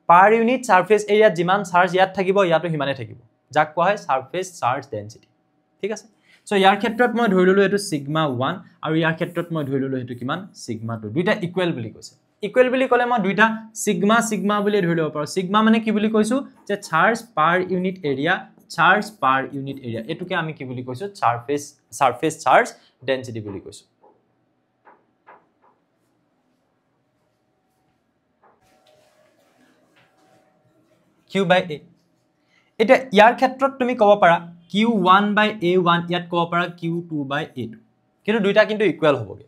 পাৰ ইউনিট সাৰফেস এৰিয়া যিমান চাৰ্জ ইয়াত থাকিব ইয়াতো হিমানে থাকিব যাক কোৱা হয় সাৰফেস চাৰ্জ ডেনসিটি ঠিক আছে সো ইয়াৰ ক্ষেত্ৰত মই ধৰি ললো এটো সিগমা 1 আৰু ইয়াৰ ক্ষেত্ৰত মই ধৰি ললো এটো কিমান সিগমা 2 দুইটা ইকুৱেল বুলি কৈছে ইকুৱেল বুলি কলে মই দুইটা সিগমা বুলি ধৰি লব পাৰো সিগমা মানে কি বুলি কৈছো যে চাৰ্জ পাৰ ইউনিট এৰিয়া এটোকে আমি কি বুলি কৈছো সাৰফেস চাৰ্জ ডেনসিটি বুলি কৈছো Q by A. এটা ইয়াৰ ক্ষেত্ৰত তুমি ক'ব পাৰা Q1 by A1 ইয়াত ক'ব পাৰা Q2 by A2 কিন্তু দুইটা কিন্তু ইকুৱেল হ'বগে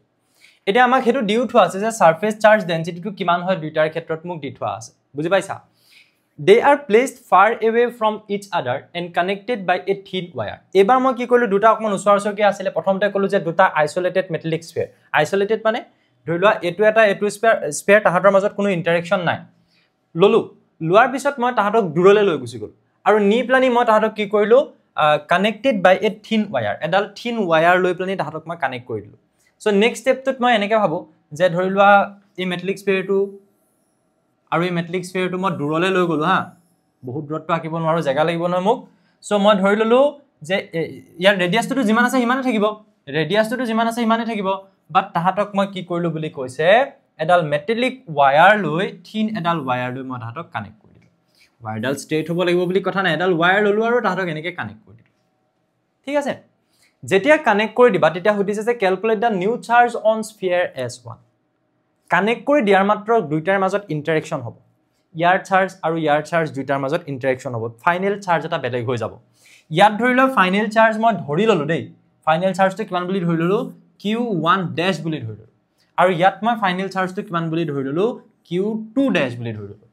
এটা আমাক হেতু দিউ থোৱা আছে যে সাৰফেস চাৰ্জ ডেনসিটিটো কিমান হয় দুইটাৰ ক্ষেত্ৰত মোক দি থোৱা আছে বুজি পাইছা they are placed far away from each other and connected by a thin wire এবাৰ মই কি কইলো দুটা অকমান উছৰছৰকে আছিল প্ৰথমতে কলো যে দুটা আইসোলেটেড মেটালিক স্ফিয়াৰ আইসোলেটেড মানে ধৰিলোৱা এটু এটা এটু স্ফিয়াৰ তাহাতৰ মাজত কোনো ইন্টাৰেকশন নাই ললু লোৱাৰ পিছত মই তাহাতক দূৰলৈ লৈ গুছি গল আৰু নি প্লানি মই তাহাতক কি কৰিলো connected by a thin wire এডাল thin wire লৈ প্লানি তাহাতক মই কানেক্ট কৰি দিলো সো নেক্সট স্টেপটোত মই এনেকৈ ভাবো যে ধৰিলোৱা এই মেটালিক স্ফিয়াৰটো আৰু এই মেটালিক স্ফিয়াৰটো মই দূৰলৈ লৈ গলো হা বহুত দূৰত্ব আকিব নোৱাৰো জায়গা লাগিব নহয় মোক সো মই ধৰি ললো যে ইয়াৰ ৰেডিয়াছটো যিমান আছে হিমানে থাকিব ৰেডিয়াছটো যিমান আছে হিমানে থাকিব বাট তাহাতক মই কি কৰিলো বুলি কৈছে এডাল মেটালিক ওয়্যাৰ লৈ থিন এডাল ওয়্যাৰ লৈ মই তাহাতক কানেক্ট কৰি দিলো ওয়্যাৰডাল ষ্ট্ৰেট হ'ব লাগিব বুলি কথা নাই এডাল ওয়্যাৰ ললো আৰু তাহাতক এনেকৈ কানেক্ট কৰি দিলো ঠিক আছে যেতিয়া কানেক্ট কৰি দিবা তেতিয়া সুধিছে যে calculate the new charge on sphere S1 connect কৰি দিয়াৰ মাত্ৰ দুইটাৰ মাজত ইন্টাৰেকশন হ'ব ইয়াৰ চাৰ্জ আৰু ইয়াৰ চাৰ্জ দুইটাৰ মাজত ইন্টাৰেকশন হ'ব ফাইনাল চাৰ্জ এটা বেলেগ হৈ যাব ইয়াত ধৰিলো ফাইনাল চাৰ্জ মই ধৰি ললো দেই ফাইনাল চাৰ্জটো কিমান বুলি ধৰি ললো Q1 ড্যাশ বুলি ধৰি ললো আৰু ইয়াত মই ফাইনাল চাৰ্জটো কিমান বুলি ধৰি ললো Q2 ড্যাশ বুলি ধৰি ললো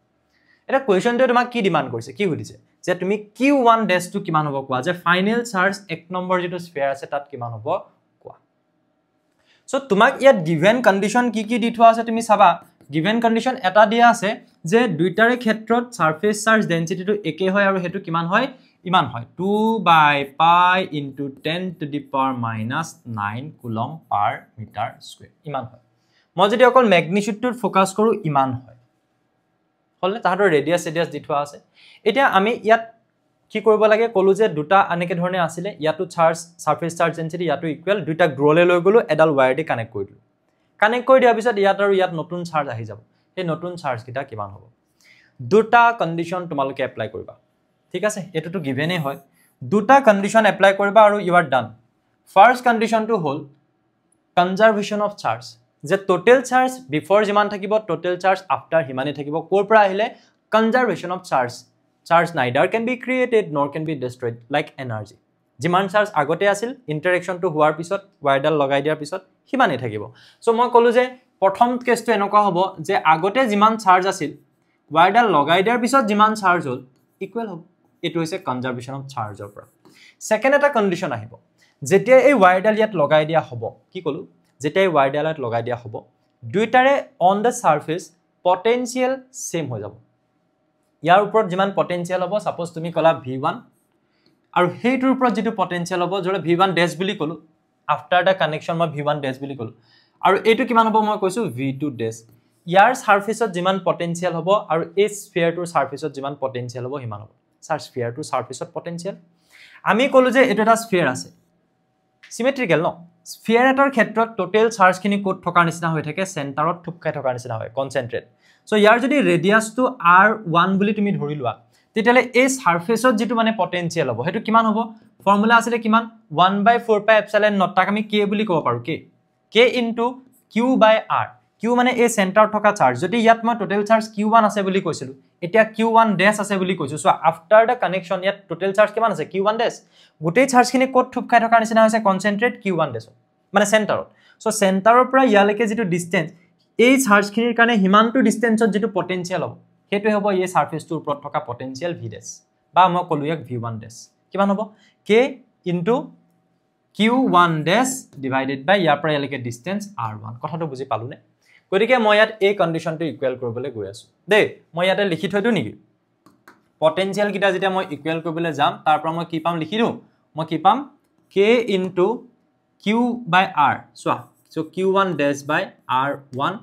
এটা কোৱেশ্চনটো তোমাক কি ডিমান্ড কৰিছে কি সুধিছে যে তুমি Q1 ড্যাশটো কিমান হ'ব কোৱা যে ফাইনাল চাৰ্জ এক নম্বৰ যেটো স্ফিয়াৰ আছে তাত কিমান হ'ব So তোমাক ইয়াত given condition কি কি দি থোৱা আছে তুমি চাবা given condition এটা দিয়া আছে যে দুইটাৰে ক্ষেত্ৰত surface charge density টো একে হয় আৰু হেতু কিমান হয় ইমান হয় 2 by pi into 10 to the power minus 9 coulomb per meter square ইমান হয় মই যদি অকল ম্যাগনিটিউডটোত ফোকাস কৰো ইমান হয় হলনে তাহাতৰ ৰেডিয়াস দি থোৱা আছে এতিয়া আমি ইয়াত কি কৰিব লাগে কলো যে দুটা আনেকে ধৰণে আছিল ইয়াটো চাৰ্জ সাৰফেস চাৰ্জ ডেনসিটি ইয়াটো ইকুৱেল দুটা গ্ৰলে লৈ গলো এডাল ওয়্যাৰ দি কানেক্ট কৰি দিলো কানেক্ট কৰি দিয়াৰ পিছত ইয়াত আৰু ইয়াত নতুন চাৰ্জ আহি যাব এই নতুন চাৰ্জ কিটা কিমান হ'ব দুটা কন্ডিশন তোমালোকে এপ্লাই কৰিবা ঠিক আছে এটোটো গিভেনে হয় দুটা কন্ডিশন এপ্লাই কৰিবা আৰু ইউ আৰ ডান ফাৰ্স্ট কন্ডিশনটো হল কনজাৰভেশন অফ চাৰ্জ যে টোটাল চাৰ্জ বিফৰ যিমান থাকিব টোটাল চাৰ্জ আফটাৰ হিমানে থাকিব কোৰ পৰা আহিলে conservation of charge Charge neither can be created nor can be destroyed like energy. যিমান চাৰ্জ আগতে আছিল ইন্টাৰেকশন টু হোৱাৰ পিছত ওয়্যাৰডাল লগাই দিয়াৰ পিছত হিমানে থাকিব সো মই কলো যে প্ৰথম কেছটো এনেকুৱা হ'ব যে আগতে যিমান চাৰ্জ আছিল ওয়্যাৰডাল লগাই দিয়াৰ পিছত যিমান চাৰ্জ হ'ল ইকুৱেল হ'ব এটো হৈছে কনজাৰভেশন অফ চাৰ্জৰ পৰা সেকেন্ড এটা কন্ডিশন আহিব যেতিয়া এই ওয়্যাৰডাল ইয়াত লগাই দিয়া হ'ব কি কলো যেতিয়া এই ওয়্যাৰডাল ইয়াত লগাই দিয়া হ'ব দুইটাৰে on the surface potential same হৈ যাব ইয়াৰ ওপৰত যিমান পটেনশিয়াল হ'ব সাপোজ তুমি কলা V1 আৰু হেইটোৰ ওপৰত যেটো পটেনশিয়াল হ'ব জৰে V1 ড্যাশ বুলি কলো আফটাৰ দা কানেকশন মই V1 ড্যাশ বুলি কলো আৰু এটো কিমান হ'ব মই কৈছো V2 ড্যাশ ইয়াৰ সাৰফেসত যিমান পটেনশিয়াল হ'ব আৰু এই স্ফিয়াৰটোৰ সাৰফেসত যিমান পটেনশিয়াল হ'ব হিমান হ'ব সাৰ স্ফিয়াৰটোৰ সাৰফেসত পটেনশিয়াল আমি কলো যে এটো এটা স্ফিয়াৰ আছে সিমেট্ৰিক্যাল ন স্ফিয়াৰ এটাৰ ক্ষেত্ৰত টোটাল চাৰ্জ খিনি কোড থকাৰ নিচিনা হৈ থাকে সেন্টাৰত থুপকাই থকাৰ নিচিনা হয় কনসেন্ট্ৰেট সো ইয়াৰ যদি ৰেডিয়াসটো r1 বুলি তুমি ধৰি লোৱা তেতিয়ালে এই সাৰফেসত যেটো মানে পটেনশিয়াল হ'ব হেতু কিমান হ'ব ফৰ্মুলা আছিল কিমান 1/4 pi epsilon naught তাক আমি k বুলি ক'ব পাৰো k into q by r q মানে এই সেন্টাৰ থকা চাৰ্জ যদি ইয়াত মই টোটাল চাৰ্জ q1 আছে বুলি কৈছিলো এতিয়া q1 ড্যাশ আছে বুলি কৈছো সো আফটাৰ দা কানেকশন ইয়াত টোটাল চাৰ্জ কিমান আছে q1 ড্যাশ গোটেই চাৰ্জ খিনি কোড থুপ খাই থকাৰ নিচিনা হৈছে কনসেন্ট্ৰেট q1 ড্যাশ মানে সেন্টাৰত সো সেন্টাৰৰ পৰা ইয়ালৈকে যেটো ডিসটেন্স এই চাৰ্জ খিনিৰ কাৰণে হিমানটো ডিসটেন্সত যেটো পটেনশিয়াল হ'ব হেতু হ'ব এই সাৰফেসটোৰ ওপৰত থকা পটেনশিয়াল v ড্যাশ বা মই কলো ইয়াক v1 ড্যাশ কিমান হ'ব k into q1 dash divided by ইয়াৰ পৰা ইয়ালৈকে ডিসটেন্স r1 কথাটো বুজি পালুনে গতিকে মই ইয়াত এই কন্ডিশনটো ইকুৱেল কৰিবলৈ গৈ আছো দে মই ইয়াতে লিখি থৈ দিও নেকি পটেনশিয়াল কিটা যেতিয়া মই ইকুৱেল কৰিবলৈ যাম তাৰ পৰা মই কি পাম লিখি দিও মই কি পাম k into q by r so q1 dash by r1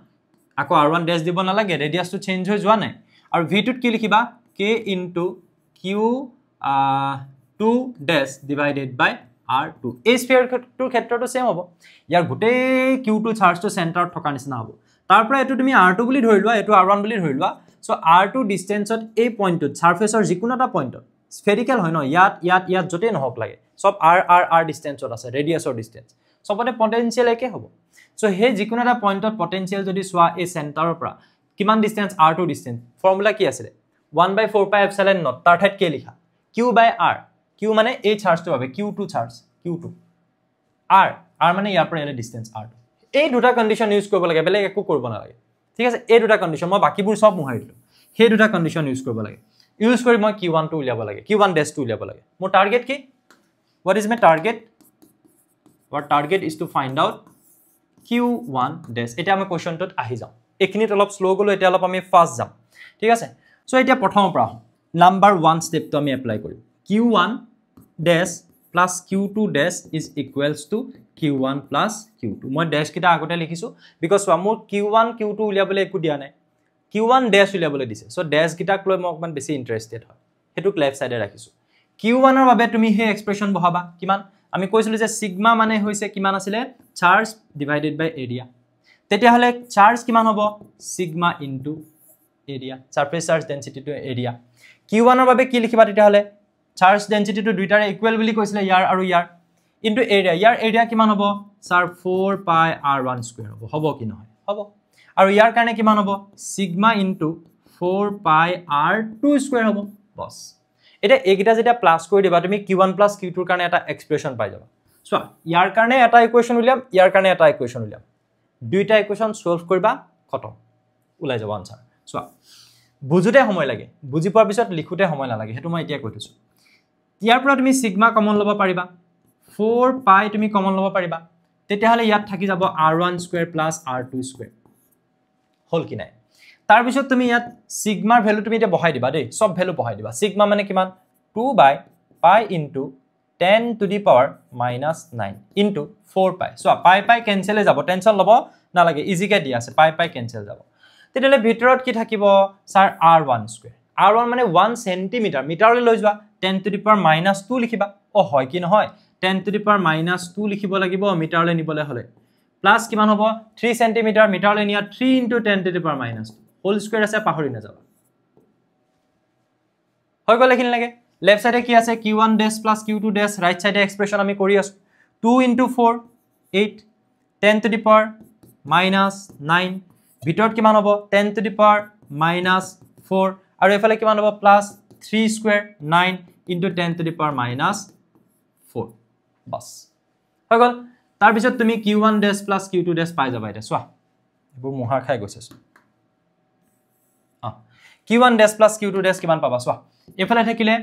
আকৌ r1 dash দিব নালাগে ৰেডিয়াসটো চেঞ্জ হৈ যোৱা নাই আৰু v2 কি লিখিবা k into q2 dash divided by r2 এই স্ফিয়াৰটোৰ ক্ষেত্ৰটো সেম হ'ব ইয়াৰ গোটেই q2 চাৰ্জটো সেন্টাৰত থকা নিচিনা হ'ব তাৰ পৰা এটো তুমি r2 বুলি ধৰি লোৱা এটো r1 বুলি ধৰি লোৱা সো r2 ডিসটেন্সত এই পইণ্টত সাৰফেসৰ যিকোনো এটা পইণ্টত স্ফেৰিক্যাল হয় ন ইয়াত জতে নহক লাগে সব r ডিসটেন্সত আছে ৰেডিয়াসৰ ডিসটেন্স সবতে পটেনশিয়াল একে হ'ব সো হে যিকোনো এটা পইণ্টত পটেনশিয়াল যদি সোৱা এই সেন্টাৰৰ পৰা কিমান ডিসটেন্স r2 ডিসটেন্স ফৰ্মুলা কি আছিল 1/4 pi epsilon naught তাৰ ঠাইত কে লিখা q by r q মানে এই চাৰ্জটো পাবে q2 চাৰ্জ q2 r মানে ইয়াৰ পৰা ইয়ালে ডিসটেন্স r এই দুটা কন্ডিশন ইউজ কৰিব লাগে বেলেগ একো কৰিব নালাগে ঠিক আছে এই দুটা কন্ডিশন মই বাকিবোৰ সব মুহাই দিলো সেই দুটা কন্ডিশন ইউজ কৰিব লাগে ইউজ কৰি মই q1 টো উলিয়াব লাগে q1 ডেশ টো উলিয়াব লাগে মোৰ টাৰ্গেট কি what is my target our target is to find out q1 dash এটা আমি কোৱেশ্চনটোত আহি যাম এখিনিত অলপ স্লো গলো এটা অলপ আমি ফাস্ট যাম ঠিক আছে সো এটা প্ৰথমৰ পৰা নাম্বাৰ 1 স্টেপটো আমি এপ্লাই কৰিম q1 dash plus q2 dash is equals to q1 plus q2 মই dash কিটা আগতে লিখিছো because মোৰ q1 q2 উলিয়াবলৈ একো দিয়া নাই q1 dash উলিয়াবলৈ দিছে সো dash কিটাক লৈ মই অকমান বেছি ইন্টাৰেস্টেড হয় হেতুক লেফট সাইডে ৰাখিছো q1 ৰ বাবে তুমি হে এক্সপ্ৰেছন বহাবা কিমান আমি কৈছিলো যে সিগমা মানে হৈছে কিমান আছিল চাৰ্জ ডিভাইডেড বাই এৰিয়া তেতিয়া হলে চাৰ্জ কিমান হ'ব sigma into area surface charge density to area q1 ৰ বাবে কি লিখিবা তেতিয়া হলে চাৰ্জ ডেনসিটি টু দুইটাৰে ইকুৱেল বুলি কৈছিলে ইয়াৰ আৰু ইয়াৰ ইনটু এৰিয়া ইয়াৰ এৰিয়া কিমান হ'ব স্যাৰ 4 পাই r1 স্কয়াৰ হ'ব কি নহয় হ'ব আৰু ইয়াৰ কাৰণে কিমান হ'ব সিগমা ইনটু 4 পাই r2 স্কয়াৰ হ'ব বস এটা এইগিটা যেটা প্লাস কৰি দিবা তুমি q1 plus q2 ৰ কাৰণে এটা এক্সপ্ৰেছন পাই যাবা সো ইয়াৰ কাৰণে এটা ইকুৱেচন উলিয়াম ইয়াৰ কাৰণে এটা ইকুৱেচন উলিয়াম দুইটা ইকুৱেচন সলভ কৰিবা খতম উলাই যাব আনসাৰ সো বুজুতে সময় লাগে বুজি পোৱাৰ পিছত লিখুতে সময় নালাগে হেতু মই এতিয়া কৈ দিছো ইয়াৰ পৰা তুমি সিগমা কমন লব পাৰিবা 4 পাই তুমি কমন লব পাৰিবা তেতিয়া হলে ইয়াত থাকি যাব r1 square plus r2 square হল কি নাই তাৰ পিছত তুমি ইয়াত সিগমাৰ ভ্যালু তুমি এটা বহাই দিবা দেই সব ভ্যালু বহাই দিবা সিগমা মানে কিমান 2 by pi into 10 to the power -9 into 4 pi so পাই পাই কেনসেল যাব টেনশন লব নালাগে ইজিকে দিয়া আছে পাই পাই কেনসেল যাব তেতিয়ালে ভিতৰত কি থাকিব স্যাৰ r1 স্কয়াৰ r1 মানে 1 সেন্টিমিটাৰ মিটাৰলৈ লৈ যোৱা 10 টু দি পাৱাৰ -2 লিখিবা ও হয় কি নহয় 10 টু দি পাৱাৰ -2 লিখিব লাগিব মিটাৰলৈ নিবলে হলে প্লাস কিমান হ'ব 3 সেন্টিমিটাৰ মিটাৰলৈ নিয়া 3 into 10 to the power -2 whole square আছে পাহৰি না যাবা হৈ গলে কিন লাগে লেফট সাইডে কি আছে q1 dash plus q2 dash right সাইডে এক্সপ্ৰেছন আমি কৰি আছো 2 into 4 8 10 to the power -9 ভিতৰত কিমান হ'ব 10 to the power -4 আৰু এফালে কিমান হ'ব plus 3 square 9 into 10 to the power -4 বাস হৈ গল তাৰ পিছত তুমি q1 dash plus q2 dash পাই যাবা এটা সোৱা এবোৰ মোহাৰ খাই গৈছে q1 dash plus q2 dash কিমান পাবা সোৱা এফালে থাকিলে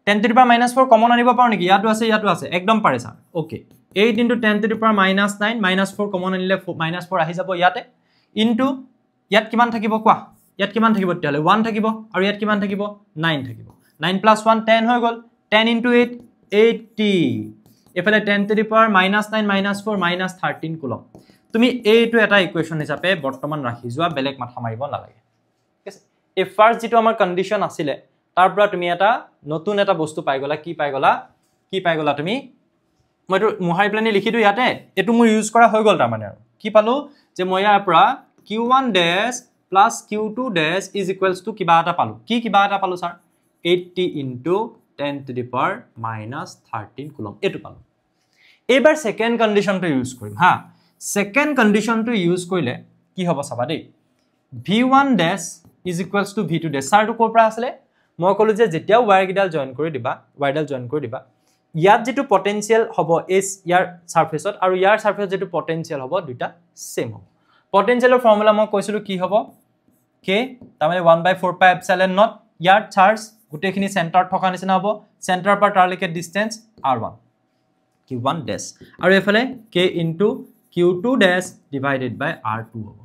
10 to the power -4 কমন আনিব পাৰো নেকি ইয়াটো আছে একদম পাৰে sir okay 8 into 10 to the power -9 -4 common আনিলে -4 আহি যাব ইয়াতে ইনটু ইয়াত কিমান থাকিব কোৱা ইয়াত কিমান থাকিব তেলে 1 থাকিব আৰু ইয়াত কিমান থাকিব 9 থাকিব 9 + 1 10 হৈ গল 10 into 8 80 এফালে 10 to the power -9 -4 -13 কুলম তুমি এইটো এটা ইকুৱেচন হিচাপে বৰ্তমান ৰাখি যোৱা বেলেগ মাথা মাৰিব নালাগে ঠিক আছে এই ফাৰ্স্ট যেটো আমাৰ কন্ডিশন আছিল তাৰ পৰা তুমি এটা নতুন এটা বস্তু পাই গলা কি পাই গলা তুমি মইটো মুহাই প্লানি লিখিটো ইয়াতে এটো মই ইউজ কৰা হৈ গল তাৰ মানে আৰু কি পালো যে মই ইয়াৰ পৰা q1 dash plus q2 dash is equals to কিবা এটা পালো কি কিবা এটা পালো sir 80 into 10 to the power -13 coulomb এটো পালো এবাৰ সেকেন্ড কন্ডিশনটো ইউজ কৰিম হা সেকেন্ড কন্ডিশনটো ইউজ কৰিলে কি হ'ব চাবা দেই v1 dash is equals to v2 dash sir টো কৰ পৰা আসলে মই কলো যে যেতিয়া ওয়্যাৰ গিডাল জয়েন কৰি দিবা ইয়াত যেটো পটেনশিয়াল হ'ব এস ইয়াৰ সাৰফেসত আৰু ইয়াৰ সাৰফেসত যেটো পটেনশিয়াল হ'ব দুটা সেম হ'ব পটেনশিয়ালৰ ফৰ্মুলা মই কৈছিলো কি হ'ব k তাৰ মানে 1/4 পাই এপসাইলন নট ইয়াৰ চাৰ্জ গুটেখিনি সেন্টাৰ থকা নিচিনা হ'ব সেন্টাৰ পৰা টাৰলৈকে ডিসটেন্স r1 q1 dash আৰু এফালে k into q2 dash divided by r2 হ'ব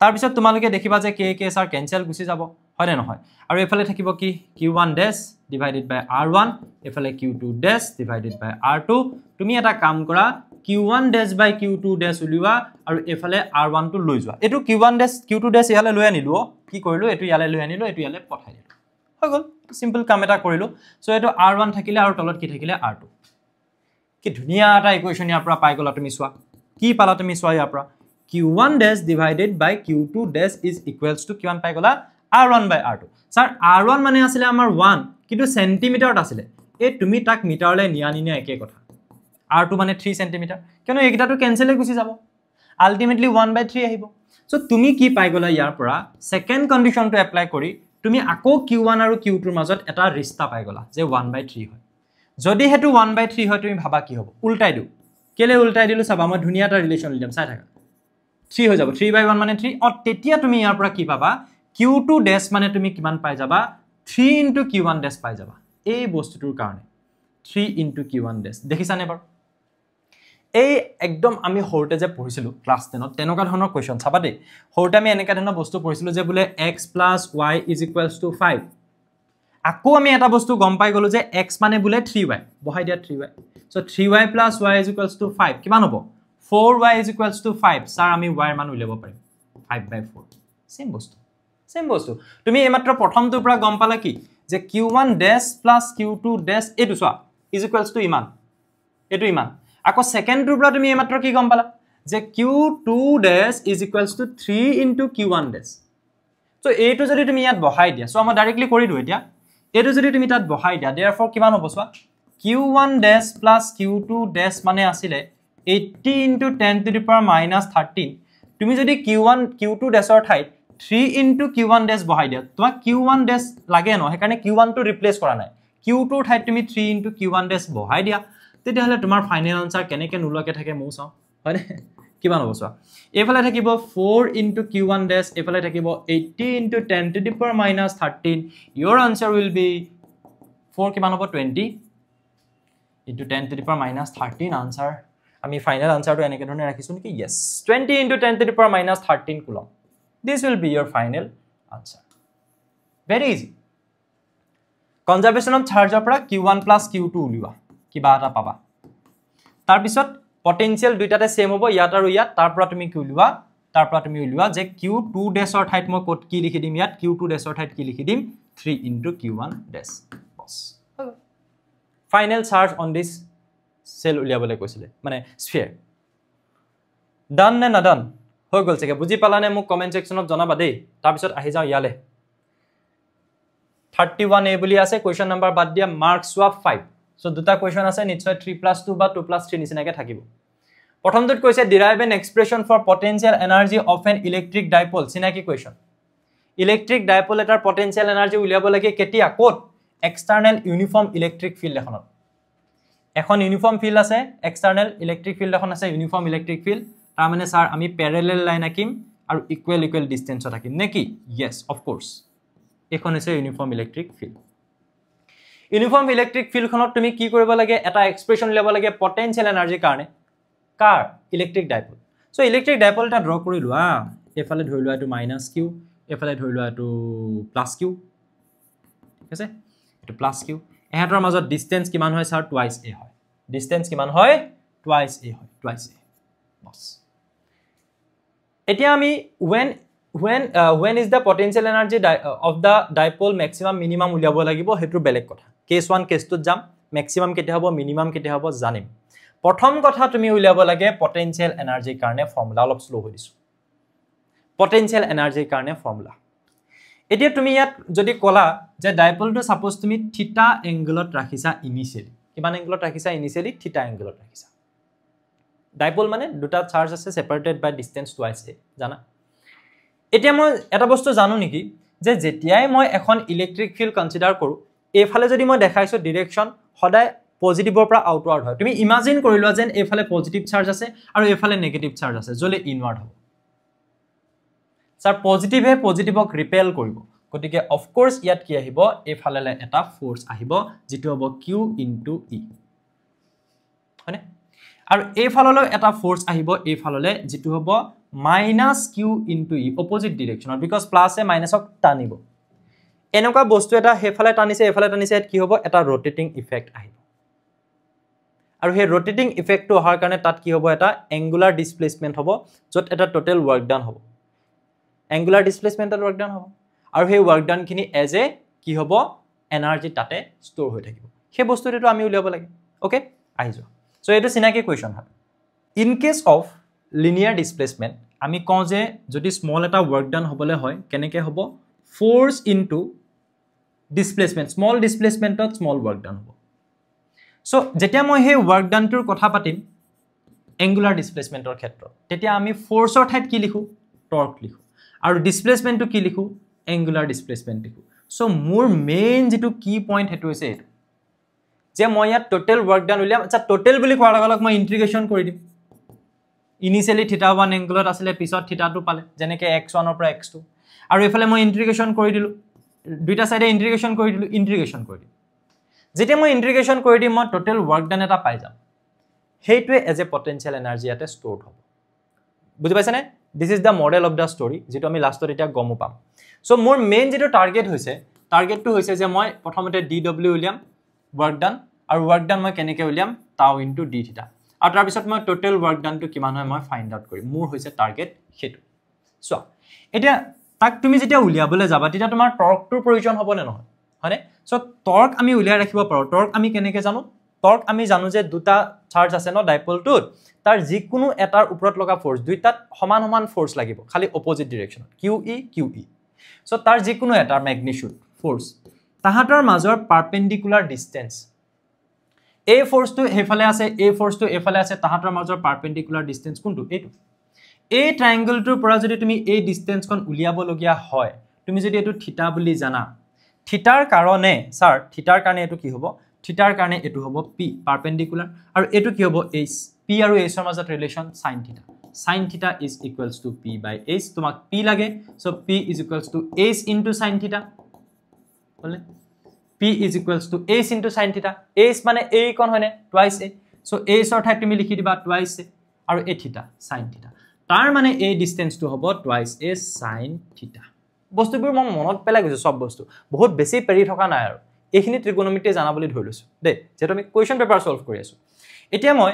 তাৰ পিছত তোমালোকে দেখিবা যে k স্যাৰ কেনসেল গুছি যাব হয় না নহয় আৰু এফালে থাকিব কি q1 dash divided by r1 এফালে q2 dash divided by r2 তুমি এটা কাম কৰা q1 dash by q2 dash উলিওৱা আৰু এফালে r1 টো লৈ যোৱা এটো q1 dash q2 dash ইয়ালে লৈ আনিলো কি কৰিলো এটো ইয়ালে লৈ আনিলো এটো ইয়ালে পঠাই দিলো হৈ গল সিম্পল কাম এটা কৰিলো সো এটো r1 থাকিলে আৰু তলত কি থাকিলে r2 কি ধুনিয়া এটা ইকুৱেচন ইয়াৰ পৰা পাই গলা তুমি সোৱা কি পালা তুমি সোৱা ইয়াৰ পৰা q1 dash divided by q2 dash is equals to কিমান পাই গলা r1 by r2 sir r1 মানে আছিল আমাৰ 1 কিন্তু সেন্টিমিটাৰত আছিল এই তুমি তাক মিটাৰলৈ নিয়া একে কথা r2 মানে 3 সেন্টিমিটাৰ কিয়নো একিটাটো কেনসেল গুছি যাব আলটিমেটলি 1/3 আহিব সো তুমি কি পাই গলা ইয়াৰ পৰা সেকেন্ড কন্ডিশনটো এপ্লাই কৰি তুমি আকৌ q1 আৰু q2 ৰ মাজত এটা ৰিস্তা পাই গলা যে 1/3 হয় যদি হেতু 1/3 হয় তুমি ভাবা কি হ'ব উল্টাই দিও কেলে উল্টাই দিলো চাবা মই ধুনিয়া এটা ৰিলেচন লিয়াম চাই থাকা 3 হৈ যাব 3/1 মানে 3 অ তেতিয়া তুমি ইয়াৰ পৰা কি পাবা q2 ডেশ মানে তুমি কিমান পাই যাবা 3 into q1 ডেশ পাই যাবা এই বস্তুটোৰ কাৰণে 3 into q1 ডেশ দেখিছানে বাৰু এই একদম আমি হৰতে যে পঢ়িছিলো ক্লাস 10 ত তেনেকুৱা ধৰণৰ কোৱেশ্চন চাবা দে হৰতে আমি এনেকা ধৰণৰ বস্তু পঢ়িছিলো যে বোলে x + y = 5 আকৌ আমি এটা বস্তু গম পাই গলো যে x মানে বোলে 3y বহাই দিয়া 3y সো 3y + y = 5 কিমান হ'ব 4y = 5 স্যাৰ আমি y ৰ মান উলিয়াব পাৰিম 5/4 সেম বস্তু তুমি এইমাত্ৰ প্ৰথমটোৰ পৰা গম পালা কি যে q1 ডেশ + q2 ডেশ এটো চোৱা = ইমান এটো ইমান আকৌ সেকেন্ডটোৰ পৰা তুমি এইমাত্ৰ কি গম পালা যে q2 ডেশ = 3 into q1 ডেশ সো এইটো যদি তুমি ইয়াত বহাই দিয়া সো মই ডাইৰেক্টলি কৰি দিও এতিয়া এইটো যদি তুমি তাত বহাই দিয়া therefore কিমান হ'ব চোৱা q1 ডেশ + q2 ডেশ মানে আছিল 80 into 10 to the power -13 তুমি যদি q2 ডেশৰ ঠাইত 3 into q1 ডেশ বহাই দিয়া তোমাক q1 ডেশ লাগে ন হেকাৰণে q1 টো ৰিপ্লেস কৰা নাই q2 ৰ ঠাইত তুমি 3 into q1 ডেশ বহাই দিয়া তেতিয়া হলে তোমাৰ ফাইনেল আনসাৰ কেনেকে নুলকে থাকে মৌ চাও হয়নে কিমান হ'ব চোৱা এফালে থাকিব 4 into q1 ডেশ এফালে থাকিব 80 into 10 to the power -13 your answer will be 4 কিমান হ'ব 20 into 10 to the power -13 answer আমি ফাইনাল আনসাৰটো এনেকে ধৰণে ৰাখিছো নেকি yes 20 into 10 to the power -13 coulomb this will be your final answer very easy conservation of charge পৰা q1 + q2 উলিওৱা কিবা এটা পাবা তাৰ পিছত পটেনশিয়াল দুইটাতে সেম হ'ব ইয়াত আৰু ইয়াত তাৰ পৰা তুমি কি উলিওৱা যে q2 ডেশৰ ঠাইত মই কত কি লিখি দিম ইয়াত q2 ডেশৰ ঠাইত কি লিখি দিম 3 into q1 ডেশ বস final charge on this shell উলিয়াবলৈ কৈছিলে মানে স্ফিয়াৰ ডান নে না ডান হৈ গল চাগে বুজি পালানে মোক কমেন্ট সেকশনত জনাবা দেই তাৰ পিছত আহি যাও ইয়ালে 31 এ বুলি আছে কোৱেশ্চন নাম্বাৰ বাদ দিয়া মাৰ্ক সোৱা 5 সো দুটা কোৱেশ্চন আছে নিশ্চয় 3+2 বা 2+3 নিচিনাকে থাকিব প্ৰথমটোত কৈছে derive an expression for potential energy of an electric dipole চিনাকি কোৱেশ্চন ইলেক্ট্ৰিক ডাইপল এটাৰ পটেনশিয়াল এনাৰ্জি উলিয়াব লাগে কেতিয়া কোত এক্সটাৰ্নাল ইউনিফৰ্ম ইলেক্ট্ৰিক ফিল্ড এখন ইউনিফৰ্ম ফিল্ড আছে এক্সটাৰ্নাল ইলেক্ট্ৰিক ফিল্ড এখন আছে ইউনিফৰ্ম ইলেক্ট্ৰিক ফিল্ড তাৰ মানে স্যাৰ আমি প্যাৰালেল লাইন আকিম আৰু ইকুৱেল ডিসটেন্সত আকিম নেকি yes of course এখন আছে uniform electric field uniform electric ফিল্ডখনত তুমি কি কৰিব লাগে এটা এক্সপ্ৰেছন উলিয়াব লাগে পটেনশিয়াল এনাৰ্জিৰ কাৰণে কাৰ electric dipole so electric dipole এটা ড্ৰ কৰি লোৱা এফালে ধৰি লোৱা এটো -q এফালে ধৰি লোৱা এটো +q ঠিক আছে এটো +q এহাতৰ মাজত ডিসটেন্স কিমান হয় স্যাৰ টুৱাইস a হয় ডিসটেন্স কিমান হয় টুৱাইস a হয় টুৱাইস a বস এতিয়া আমি when is the potential energy of the dipole maximum minimum উলিয়াব লাগিব হেতু বেলেগ কথা কেস 1 কেস 2 যাম ম্যাক্সিমাম কেতিয়া হ'ব মিনিমাম কেতিয়া হ'ব জানিম প্ৰথম কথা তুমি উলিয়াব লাগে পটেনশিয়াল এনাৰ্জিৰ কাৰণে ফৰ্মুলা অলপ স্লো হৈ দিছো পটেনশিয়াল এনাৰ্জিৰ কাৰণে ফৰ্মুলা এতিয়া তুমি ইয়াত যদি কলা যে ডাইপলটো সাপোজ তুমি থিটা এংগলত ৰাখিছা ইনিশিয়ালি কিমান এংগলত ৰাখিছা ইনিশিয়ালি থিটা এংগলত ৰাখিছা ডাইপল মানে দুটা চাৰ্জ আছে সেপাৰেটেড বাই ডিসটেন্স টুৱাইস a জানা এতিয়া মই এটা বস্তু জানো নেকি যে যেতিয়াই মই এখন ইলেক্ট্ৰিক ফিল্ড কনসিডাৰ কৰো এফালে যদি মই দেখাইছো ডাইৰেকশন সদায় পজিটিভৰ পৰা আউটৱাৰ্ড হয় তুমি ইমাজিন কৰি লোৱা যেন এফালে পজিটিভ চাৰ্জ আছে আৰু এফালে নেগেটিভ চাৰ্জ আছে জলে ইনৱাৰ্ড হ'ব স্যাৰ পজিটিভে পজিটিভক ৰিপেল কৰিব গতিকে অফ কোৰ্স ইয়াত কি আহিব এফালে এটা ফোৰ্স আহিব যেটো হ'ব q into e হয়নে আৰু এফাললৈ এটা ফোৰ্স আহিব এফাললৈ যেটো হ'ব -q into e অপোজিট ডাইৰেকশনত বিকজ প্লাস এ মাইনাসক টানিব এনেকুৱা বস্তু এটা হেফালে টানিছে এফালে টানিছে কি হ'ব এটা ৰোটেটিং ইফেক্ট আহিব আৰু হে ৰোটেটিং ইফেক্টটো অহাৰ কাৰণে তাত কি হ'ব এটা এংগুলাৰ ডিসপ্লেসমেন্ট হ'ব যত এটা টোটাল ওয়াৰ্ক ডান হ'ব এংগুলাৰ ডিসপ্লেসমেন্টৰ ওয়াৰ্ক ডান হ'ব আৰু হে ওয়াৰ্ক ডান খিনি এজ এ কি হ'ব এনাৰ্জি তাতে ষ্টৰ হৈ থাকিব হে বস্তুটো আমি উলিয়াব লাগে ওকে আহি যোৱা সো এটো চিনাকি কোৱেশ্চন হয় in case of linear displacement আমি কওঁ যে যদি স্মল এটা ওয়ার্ক ডান হ'বলে হয় কেনেকে হ'ব ফোর্স ইনটু ডিসপ্লেসমেন্ট স্মল ডিসপ্লেসমেন্টত স্মল ওয়ার্ক ডান হ'ব সো যেতিয়া মই হে ওয়ার্ক ডানটোৰ কথা পাতিম এংগুলাৰ ডিসপ্লেসমেন্টৰ ক্ষেত্ৰত তেতিয়া আমি ফোৰ্সৰ ঠাইত কি লিখো টৰ্ক লিখো আৰু ডিসপ্লেসমেন্টটো কি লিখো এংগুলাৰ ডিসপ্লেসমেন্ট লিখো সো মোৰ মেইন যেটো কি পইণ্ট হেতু হৈছে এটো যে মই ইয়াত টোটাল ওয়ার্ক ডান উলিয়াম আচ্ছা টোটাল বুলি কোৱাৰ লগে লগে মই ইন্টিগ্ৰেশন কৰি দিম ইনিশিয়ালি θ1 এংগলত আছিল পিছত θ2 পালে যেনেকৈ x1 ৰ পৰা x2 আৰু এফালে মই ইন্টিগ্ৰেশন কৰি দিলো দুইটা সাইডে ইন্টিগ্ৰেশন কৰি দিলো ইন্টিগ্ৰেশন কৰি দিম যেতিয়া মই ইন্টিগ্ৰেশন কৰি দিম মই টোটাল ওয়াৰ্ক ডান এটা পাই যাম হেইটোৱে এজ এ পটেনশিয়াল এনাৰ্জি ইয়াতে ষ্টৰড হ'ব বুজি পাইছে নে this is the model of the story যেটো আমি লাষ্টত এটা গম পাম সো মোৰ মেইন যেটো টাৰ্গেট হৈছে টাৰ্গেটটো হৈছে যে মই প্ৰথমতে dw উলিয়াম ওয়াৰ্ক ডান আৰু ওয়াৰ্ক ডান মই কেনেকৈ উলিয়াম tau into d θ আৰু তাৰ পিছত মই টোটাল ওয়াৰ্ক ডানটো কিমান হয় মই ফাইন্ড আউট কৰিম মোৰ হৈছে টাৰ্গেট হেতু সো এটা তাক তুমি যেতিয়া উলিয়াবলৈ যাবা তেতিয়া তোমাৰ টৰ্কটোৰ প্ৰয়োজন হ'ব নে নহয় হয়নে সো টৰ্ক আমি উলিয়াই ৰাখিব পাৰো টৰ্ক আমি কেনেকৈ জানো টৰ্ক আমি জানো যে দুটা চাৰ্জ আছে ন ডাইপলটোত তাৰ যিকোনো এটাৰ ওপৰত লগা ফোৰ্স দুইটাত সমান সমান ফোৰ্স লাগিব খালি অপোজিট ডাইৰেকশনত QE সো তাৰ যিকোনো এটাৰ ম্যাগনিটিউড ফোৰ্স তাহাতৰ মাজৰ পাৰপেন্ডিকুলাৰ ডিসটেন্স এই ফোৰ্সটো হেফালে আছে এই ফোৰ্সটো এফালে আছে তাহাতৰ মাজৰ পাৰপেন্ডিকুলাৰ ডিসটেন্স কোনটো এইটো এই ট্ৰায়াঙ্গলটোৰ পৰা যদি তুমি এই ডিসটেন্সখন উলিয়াব লগিয়া হয় তুমি যদি এটো থিটা বুলি জানা থিটাৰ কাৰণে স্যাৰ থিটাৰ কাৰণে এটো কি হ'ব থিটাৰ কাৰণে এটো হ'ব p পাৰপেন্ডিকুলাৰ আৰু এটো কি হ'ব h p আৰু h ৰ মাজত relation sin theta is equals to p by h তোমাক p লাগে so p is equals to h into sin theta বলে p is equals to h into sin theta h মানে a কোন হয়নে twice a so h অৰ ঠাইত তুমি লিখি দিবা twice a আৰু a theta sin theta তাৰ মানে এই ডিসটেন্সটো হ'ব twice a sin theta বস্তুবোৰ মই মনত পেলাই গৈছো সব বস্তু বহুত বেছি পেৰি থকা নাই আৰু এইখিনি ত্ৰিকোণমিতি জানা বুলি ধৰি লৈছো দে যেটো আমি কোৱেশ্চন পেপাৰ সলভ কৰি আছো এতিয়া মই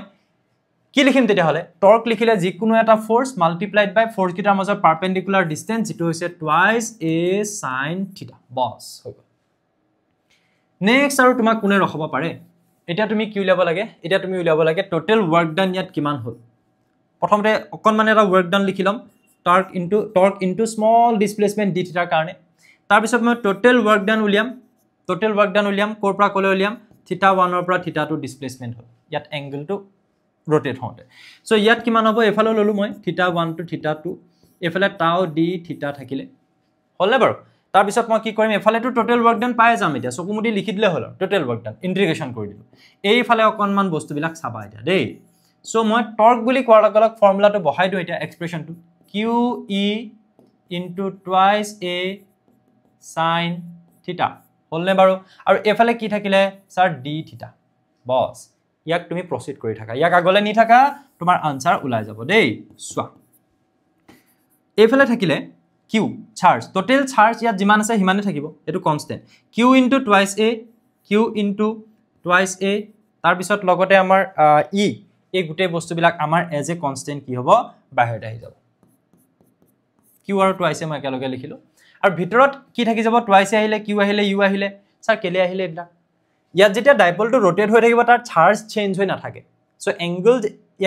কি লিখিম তেতিয়া হলে টৰ্ক লিখিলে যিকোনো এটা ফোৰ্স মাল্টিপ্লাইড বাই ফোৰ্স কিটাৰ মাজৰ পাৰপেন্ডিকুলাৰ ডিসটেন্স যেটো হৈছে twice a sin theta বস হৈ গল নেক্সট আৰু তোমাক কোনে ৰখাব পাৰে এটা তুমি কি উলিয়াব লাগে এটা তুমি উলিয়াব লাগে টোটাল ওয়ার্ক ডান ইয়াত কিমান হল প্ৰথমতে অকন মানে এটা ওয়াৰ্ক ডান লিখিলম torque into small displacement d থিটাৰ কাৰণে তাৰ পিছত মই টোটাল ওয়াৰ্ক ডান উলিয়াম কোৰ পৰা কলে উলিয়াম θ1 ৰ পৰা θ2 ডিসপ্লেসমেন্ট হল ইয়াত এংগলটো rotate होते सो ইয়াত কিমান হ'ব এফালে ললো মই θ1 to θ2 এফালে tau d θ থাকিলে হলনে বাৰু তাৰ পিছত মই কি কৰিম এফালে তো টোটাল ওয়ার্ক ডান পাই যাম এতিয়া চকুমুদি লিখি দিলে হল টোটাল ওয়ার্ক ডান ইন্টিগ্ৰেশন কৰি দিলো এইফালে অকনমান বস্তু বিলাক চাবা এতিয়া দেই সো মই টৰ্ক বুলি কোৱাৰ লগক ফৰ্মুলাটো বহাই দিও এতিয়া এক্সপ্ৰেশনটো QE into twice a sin θ হলনে বাৰু আৰু এফালে কি থাকিলে স্যাৰ d θ বস ইয়াক তুমি প্ৰসিড কৰি থাকা ইয়াক আগলে নি থাকা তোমাৰ আনসাৰ ওলাই যাব দেই সোৱা এফালে থাকিলে q চাৰ্জ টোটাল চাৰ্জ ইয়াত যিমান আছে হিমানে থাকিব এটো constant q into twice a তাৰ পিছত লগতে আমাৰ e এই গুটে বস্তুবিলাক আমাৰ এজ এ কনস্ট্যান্ট কি হ'ব বাহিৰত আহি যাব q আৰু twice a মই একেলগে লিখিলো আৰু ভিতৰত কি থাকি যাব twice আহিলে q আহিলে u আহিলে স্যাৰ কেলে আহিলে এইবিলাক ইয়াত যেতিয়া ডাইপলটো rotate হৈ থাকিব তাৰ চাৰ্জ চেঞ্জ হৈ নাথাকে সো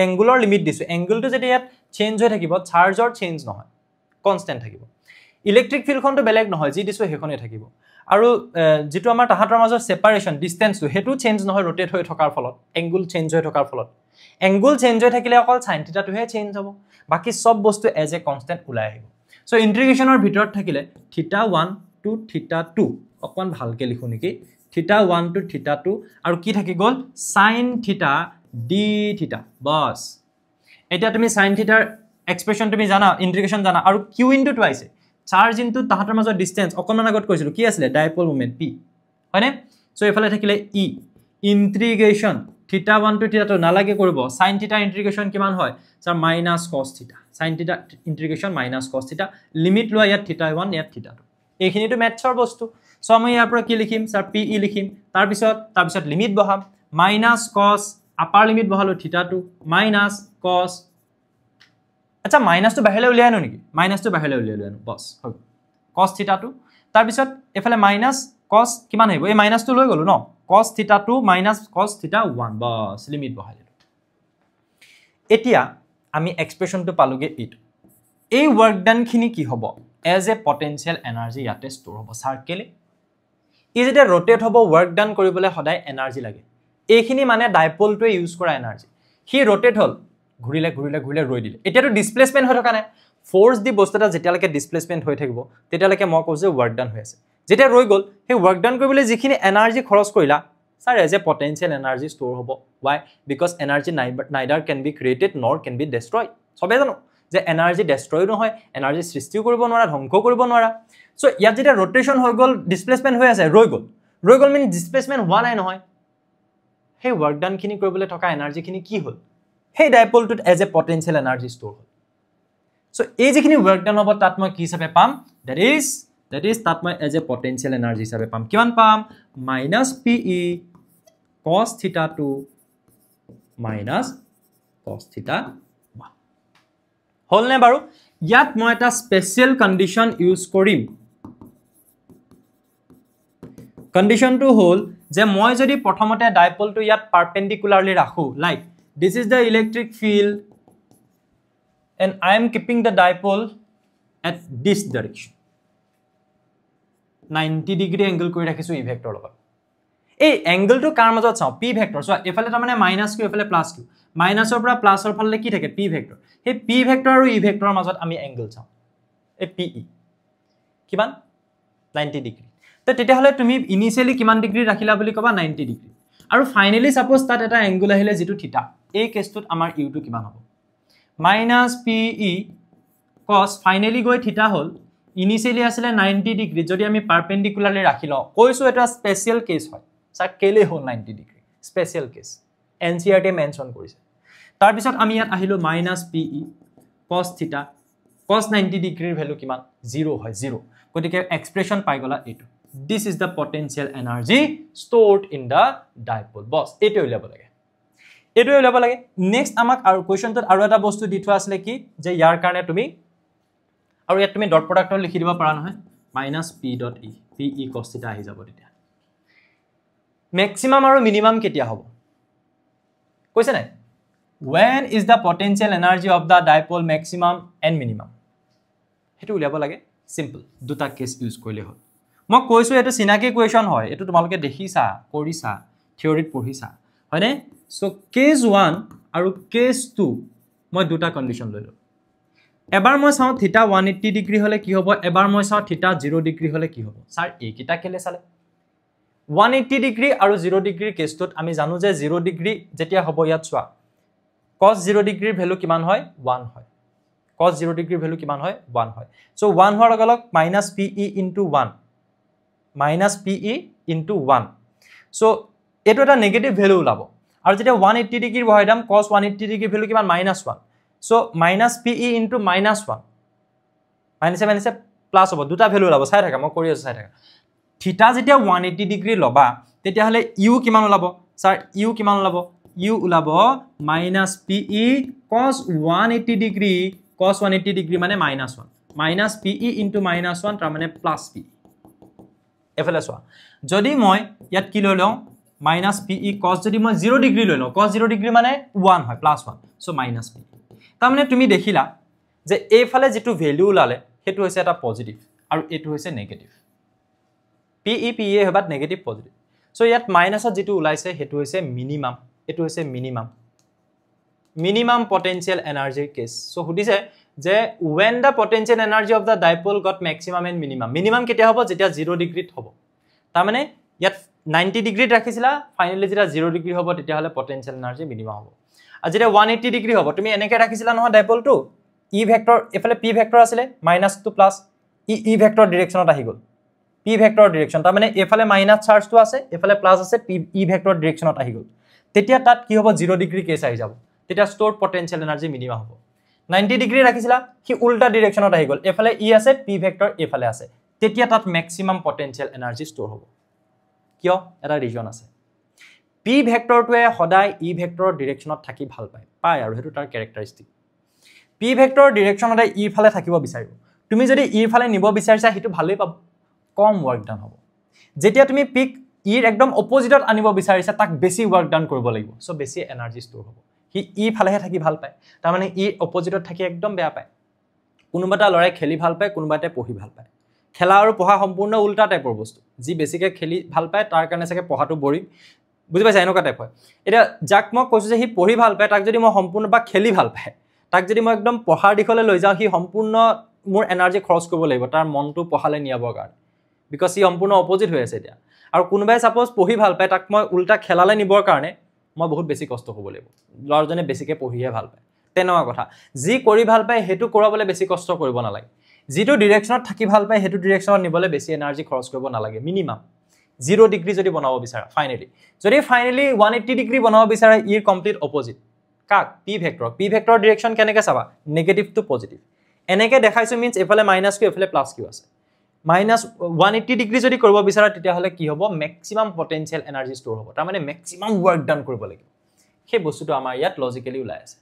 এংগুলৰ লিমিট দিছো এংগুলটো যেতিয়া ইয়াত চেঞ্জ হৈ থাকিব চাৰ্জৰ চেঞ্জ নহয় কনস্ট্যান্ট থাকিব ইলেক্ট্ৰিক ফিল্ডখনটো বেলেগ নহয় যি দিছো হেখনে থাকিব আৰু যেটো আমাৰ তাহাতৰ মাজৰ সেপাৰেশন ডিসটেন্সটো হেতু চেঞ্জ নহয় rotate হৈ থকাৰ ফলত এংগুল চেঞ্জ হৈ থকাৰ ফলত এংগুল চেঞ্জ হৈ থাকিলে অকল sin θ টোহে চেঞ্জ হ'ব বাকি সব বস্তু এজ এ কনস্ট্যান্ট ওলাই আহিব সো ইন্টিগ্ৰেশনৰ ভিতৰত থাকিলে θ1 to θ2 অকন ভালকে লিখো নেকি θ1 to θ2 আৰু কি থাকি গল sin θ d θ বস এটা তুমি sin θ ৰ এক্সপ্ৰেশন তুমি জানা ইন্টিগ্ৰেশন জানা আৰু q into twice charge into তাহাতৰ মাজৰ ডিসটেন্স অকনমান আগত কৈছিলো কি আছিল ডাইপল মোমেন্ট p হয়নে সো এফালে থাকিলে e ইন্টিগ্ৰেশন θ1 to θ2 নালাগে কৰিব sin θ ইন্টিগ্ৰেশন কিমান হয় sir -cos θ sin θ integration -cos θ limit লোৱা ইয়াত θ1 ইয়াত θ2 এইখিনিটো মেথছৰ বস্তু সো আমি ইয়াৰ পৰা কি লিখিম স্যাৰ pe লিখিম তাৰ পিছত লিমিট বহাম -cos আপাৰ লিমিট বহালো θ2 -cos আচ্ছা মাইনাসটো বাহিৰলে উলিয়াই আনো নেকি মাইনাসটো বাহিৰলে উলিয়াই আনো বস হৈ cos θ2 তাৰ পিছত এফালে -cos কিমান আহিব এই মাইনাসটো লৈ গলো ন cos θ2 -cos θ1 বস লিমিট বহাই দিলো এতিয়া আমি এক্সপ্ৰেশনটো পালোগে ইট এই ওয়াৰ্ক ডান খিনি কি হ'ব এজ এ পটেনশিয়াল এনাৰ্জি ইয়াতে ষ্টৰ হ'ব সাৰ্কেলে ই যেতিয়া rotate হ'ব ওয়াৰ্ক ডান কৰিবলৈ সদায় এনাৰ্জি লাগে এইখিনি মানে ডাইপলটোৱে ইউজ কৰা এনাৰ্জি হি rotate হল ঘুৰিলে ৰৈ দিলে এতিয়াটো ডিসপ্লেসমেন্ট হৈ থকা নাই ফোর্স দি বস্তুটা যেতিয়ালৈকে ডিসপ্লেসমেন্ট হৈ থাকিব তেতিয়ালৈকে মই কৈছো ওয়ার্ক ডান হৈ আছে যেতিয়া ৰৈ গ'ল সেই ৱৰ্ক ডান কৰিবলৈ যিখিনি এনাৰ্জি খৰচ কৰিলা sir as a potential energy store হ'ব why because energy neither can be created nor can be destroyed সবে জানো যে এনাৰ্জি ডেষ্ট্ৰয় নহয় এনাৰ্জি সৃষ্টিও কৰিব নোৱাৰা ধ্বংস কৰিব নোৱাৰা সো ইয়াত যেতিয়া ৰটেশন হৈ গ'ল ডিসপ্লেসমেন্ট হৈ আছে ৰৈ গ'ল মিন ডিসপ্লেসমেন্ট হোৱা নাই নহয় সেই ৱৰ্ক ডান খিনি কৰিবলৈ থকা এনাৰ্জি খিনি কি হ'ল সেই ডাইপলটোত as a potential energy store হ'ল সো এই যিখিনি ৱৰ্ক ডান হ'ব তাত মই কি হিচাপে পাম that is তাত মই এজ এ পটেনশিয়াল এনাৰ্জি হিচাপে পাম কিমান পাম -pe cos theta 2 minus cos theta 1 হল নে বাৰু ইয়াত মই এটা স্পেশাল কন্ডিশন ইউজ কৰিম কন্ডিশনটো হল যে মই যদি প্ৰথমতে ডাইপলটো ইয়াত পাৰপেন্ডিকুলাৰলি ৰাখো like this is the electric field and I am keeping the dipole at this direction 90 degree angle কৰি ৰাখিছো e vector লগত এই এংগলটো কাৰ মাজত চাও p ভেক্টৰ সো এফালে তাৰ মানে মাইনাস q এফালে প্লাস q মাইনাসৰ পৰা প্লাসৰ ফালে কি থাকে p ভেক্টৰ সেই p ভেক্টৰ আৰু e ভেক্টৰৰ মাজত আমি এংগল চাও এই pe কিমান 90 ডিগ্ৰী তো তেতিয়া হলে তুমি ইনিশিয়ালি কিমান ডিগ্ৰী ৰাখিলা বুলি কবা 90 ডিগ্ৰী আৰু ফাইনালি সাপোজ তাত এটা এংগল আহিলে যেটো থিটা এই কেছটোত আমাৰ u টো কিমান হ'ব -pe cos ফাইনালি গৈ থিটা হল ইনিশিয়ালি আছিল 90 ডিগ্ৰী যদি আমি পাৰপেন্ডিকুলাৰলি ৰাখিলো কৈছো এটা স্পেশাল কেছ হয় স্যাৰ কেলে হল 90 ডিগ্ৰী স্পেশাল কেছ এনসিআৰটি মেনশন কৰিছে তাৰ পিছত আমি ইয়াত আহিলো -pe cos থিটা cos 90 ডিগ্ৰীৰ ভ্যালু কিমান 0 হয় 0 গতিকে এক্সপ্ৰেছন পাই গলা এটো this is the potential energy stored in the dipole boss এটো উলিয়াব লাগে নেক্সট আমাক আৰু কোৱেশ্চনটোত আৰু এটা বস্তু দি থোৱা আছিল কি যে ইয়াৰ কাৰণে তুমি আৰু ইয়াত তুমি ডট প্ৰডাক্টৰ লিখি দিব পাৰা নহয় -p.e pe cos থিটা আহি যাব তেতিয়া maximum আৰু minimum কেতিয়া হ'ব কৈছে নাই when is the potential energy of the dipole maximum and minimum হেতু উলিয়াব লাগে সিম্পল দুটা কেছ ইউজ কৰিলে হ'ল মই কৈছো এটো সিনাকি কোৱেশ্চন হয় এটো তোমালোকে দেখিছা কৰিছা থিওৰিত পঢ়িছা হয়নে সো কেস 1 আৰু কেস 2 মই দুটা কন্ডিশন লৈলো এবাৰ মই চাও থিটা 180 ডিগ্ৰী হলে কি হ'ব এবাৰ মই চাও থিটা 0 ডিগ্ৰী হলে কি হ'ব স্যাৰ এই কিটা কেলে চালে 180 ডিগ্ৰী আৰু 0 ডিগ্ৰীৰ কেছটোত আমি জানো যে 0 ডিগ্ৰী যেতিয়া হ'ব ইয়াত চোৱা cos 0 ডিগ্ৰীৰ ভ্যালু কিমান হয় 1 হয় cos 0 ডিগ্ৰীৰ ভ্যালু কিমান হয় 1 হয় সো 1 হোৱাৰ লগে লগে -pe into 1 -pe into 1 so এটো এটা নেগেটিভ ভ্যালু ওলাব আৰু যেতিয়া 180 ডিগ্ৰী বহাই দাম cos 180 ডিগ্ৰীৰ ভ্যালু কিমান -1 সো -pe into -1 মাইনাসে প্লাস হ'ব দুটা ভ্যালু ওলাব চাই থাকা মই কৰি আছো চাই থাকা থিটা যেতিয়া 180 ডিগ্ৰী লবা তেতিয়া হলে u কিমান ওলাব স্যাৰ u কিমান ওলাব u ওলাব -pe cos 180 degree cos 180 degree মানে -1 -pe into -1 তাৰ মানে +pe এফালে চোৱা যদি মই ইয়াত কি লৈ লওঁ -pe cos যদি মই 0 ডিগ্ৰী লৈ লওঁ cos 0 ডিগ্ৰী মানে 1 হয় +1 সো -pe তাৰ মানে তুমি দেখিলা যে এইফালে যেটো ভ্যালু ওলালে হেতু হৈছে এটা পজিটিভ আৰু এটো হৈছে নেগেটিভ pe হবাত নেগেটিভ পজিটিভ সো ইয়াত মাইনাসত যেটো ওলাইছে হেতু হৈছে মিনিমাম এটো হৈছে minimum potential energy case so হুদিছে যে when the potential energy of the dipole got maximum and minimum কেতিয়া হ'ব যেতিয়া 0 ডিগ্ৰীত হ'ব তাৰ মানে ইয়াত 90 ডিগ্ৰীত ৰাখিছিলা ফাইনালি যেতিয়া 0 ডিগ্ৰী হ'ব তেতিয়া হলে potential energy minimum হ'ব আৰু যেতিয়া 180 ডিগ্ৰী হ'ব তুমি এনেকৈ ৰাখিছিলা নহয় ডাইপলটো e ভেক্টৰ এফালে p ভেক্টৰ আছিল minus two plus e vector ডাইৰেকশনত আহি গল p ভেক্টৰ ডাইৰেকশন তাৰ মানে এফালে মাইনাস চাৰ্জটো আছে এফালে প্লাস আছে e ভেক্টৰ ডাইৰেকশনত আহি গল তেতিয়া তাত কি হ'ব 0 ডিগ্ৰী কেছ আহি যাব তেতিয়া stored potential energy minimum হ'ব 90 ডিগ্ৰী ৰাখিছিলা কি উল্টা ডাইৰেকশনত আহি গল এফালে e আছে p ভেক্টৰ এফালে আছে তেতিয়া তাত maximum potential energy store হ'ব কিয় এটা ৰিজন আছে p ভেক্টৰটোৱে সদায় e ভেক্টৰৰ ডাইৰেকশনত থাকি ভাল পায় আৰু হেতু তাৰ ক্যাৰেক্টাৰিষ্টিক p ভেক্টৰৰ ডাইৰেকশনতে e ফালে থাকিব বিচাৰিব তুমি যদি e ফালে নিব বিচাৰিছা হেতু ভালেই পাব কম ওয়াৰ্ক ডান হ'ব যেতিয়া তুমি পিক ইৰ একদম অপোজিটত আনিব বিচাৰিছা তাক বেছি ওয়াৰ্ক ডান কৰিব লাগিব সো বেছি এনাৰ্জি ষ্ট'ৰ হ'ব হি ই ফালেহে থাকি ভাল পায় তাৰ মানে ই অপোজিটত থাকি একদম বেয়া পায় কোনোবাটা লৰাই খেলি ভাল পায় কোনোবাতে পঢ়ি ভাল পায় খেলা আৰু পঢ়া সম্পূৰ্ণ উল্টা টাইপৰ বস্তু যি বেছিকে খেলি ভাল পায় তাৰ কাৰণে সকে পঢ়াটো বৰিং বুজি পাইছা এনেকুৱা টাইপ হয় এটা যাক মই কৈছো যে হি পঢ়ি ভাল পায় তাক যদি মই সম্পূৰ্ণ বা খেলি ভাল পায় তাক যদি মই একদম পঢ়াৰ দিশলৈ লৈ যাওঁ হি সম্পূৰ্ণ মোৰ এনাৰ্জি খৰচ কৰিব লাগিব তাৰ মনটো পঢ়ালে নিয়াবৰ কাৰণে বিকজ ই সম্পূৰ্ণ অপজিট হৈ আছে এতিয়া আৰু কোনোবাই সাপোজ পঢ়ি ভাল পায় তাক মই উল্টা খেলালে নিবৰ কাৰণে মই বহুত বেছি কষ্ট কৰিব লাগিব ল'ৰাজনে বেছিকৈ পঢ়িয়ে ভাল পায় তেনেকুৱা কথা যি কৰি ভাল পায় হেতু কৰাবলৈ বেছি কষ্ট কৰিব নালাগে যিটো ডিৰেকশ্যনত থাকি ভাল পায় হেতু ডিৰেকশ্যনত নিবলৈ বেছি এনাৰ্জি খৰচ কৰিব নালাগে মিনিমাম 0 ডিগ্ৰী যদি বনাব বিচাৰা ফাইনালি যদি ফাইনালি 180 ডিগ্ৰী বনাব বিচাৰা ইৰ কমপ্লিট অপজিট কাক পি ভেক্টৰ ডিৰেকশ্যন কেনেকৈ চাবা নেগেটিভ টু পজিটিভ এনেকৈ দেখাইছো মিন্স এফালে মাইনাস কিউ এফালে প্লাস কিউ আছে মাইনাস 180 ডিগ্ৰী যদি কৰিব বিচাৰা তেতিয়াহলে কি হ'ব ম্যাক্সিমাম পটেনশিয়াল এনাৰ্জি ষ্ট'ৰ হ'ব তাৰ মানে ম্যাক্সিমাম ওয়াৰ্ক ডান কৰিব লাগিব সেই বস্তুটো আমাৰ ইয়াত লজিক্যালি ওলাই আছে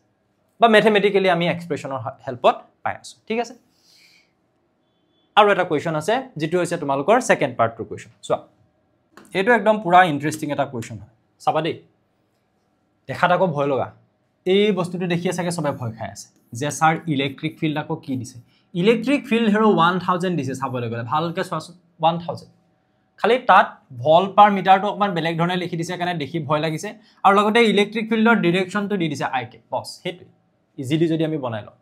বা ম্যাথমেটিক্যালি আমি এক্সপ্ৰেছনৰ হেল্পত পাই আছো ঠিক আছে আৰু এটা কোৱেশ্চন আছে যেটো হৈছে তোমালোকৰ সেকেন্ড পাৰ্টৰ কোৱেশ্চন চোৱা এটো একদম পুৰা ইন্টাৰেষ্টিং এটা কোৱেশ্চন হয় চাবা দেই দেখাত আকৌ ভয় লগা এই বস্তুটো দেখিয়ে চাগে সবে ভয় খাই আছে যে স্যাৰ ইলেক্ট্ৰিক ফিল্ড আকৌ কি দিছে ইলেক্ট্ৰিক ফিল্ড হেৰো 1000 দিছে চাবলৈ গলে ভালকে চোৱাচোন 1000 খালি তাত ভল পাৰ মিটাৰটো অকমান বেলেগ ধৰণে লিখি দিছে কাৰণে দেখি ভয় লাগিছে আৰু লগতে ইলেক্ট্ৰিক ফিল্ডৰ ডিৰেকশ্যনটো দি দিছে আই কে বস হেতু ইজিলি যদি আমি বনাই লওঁ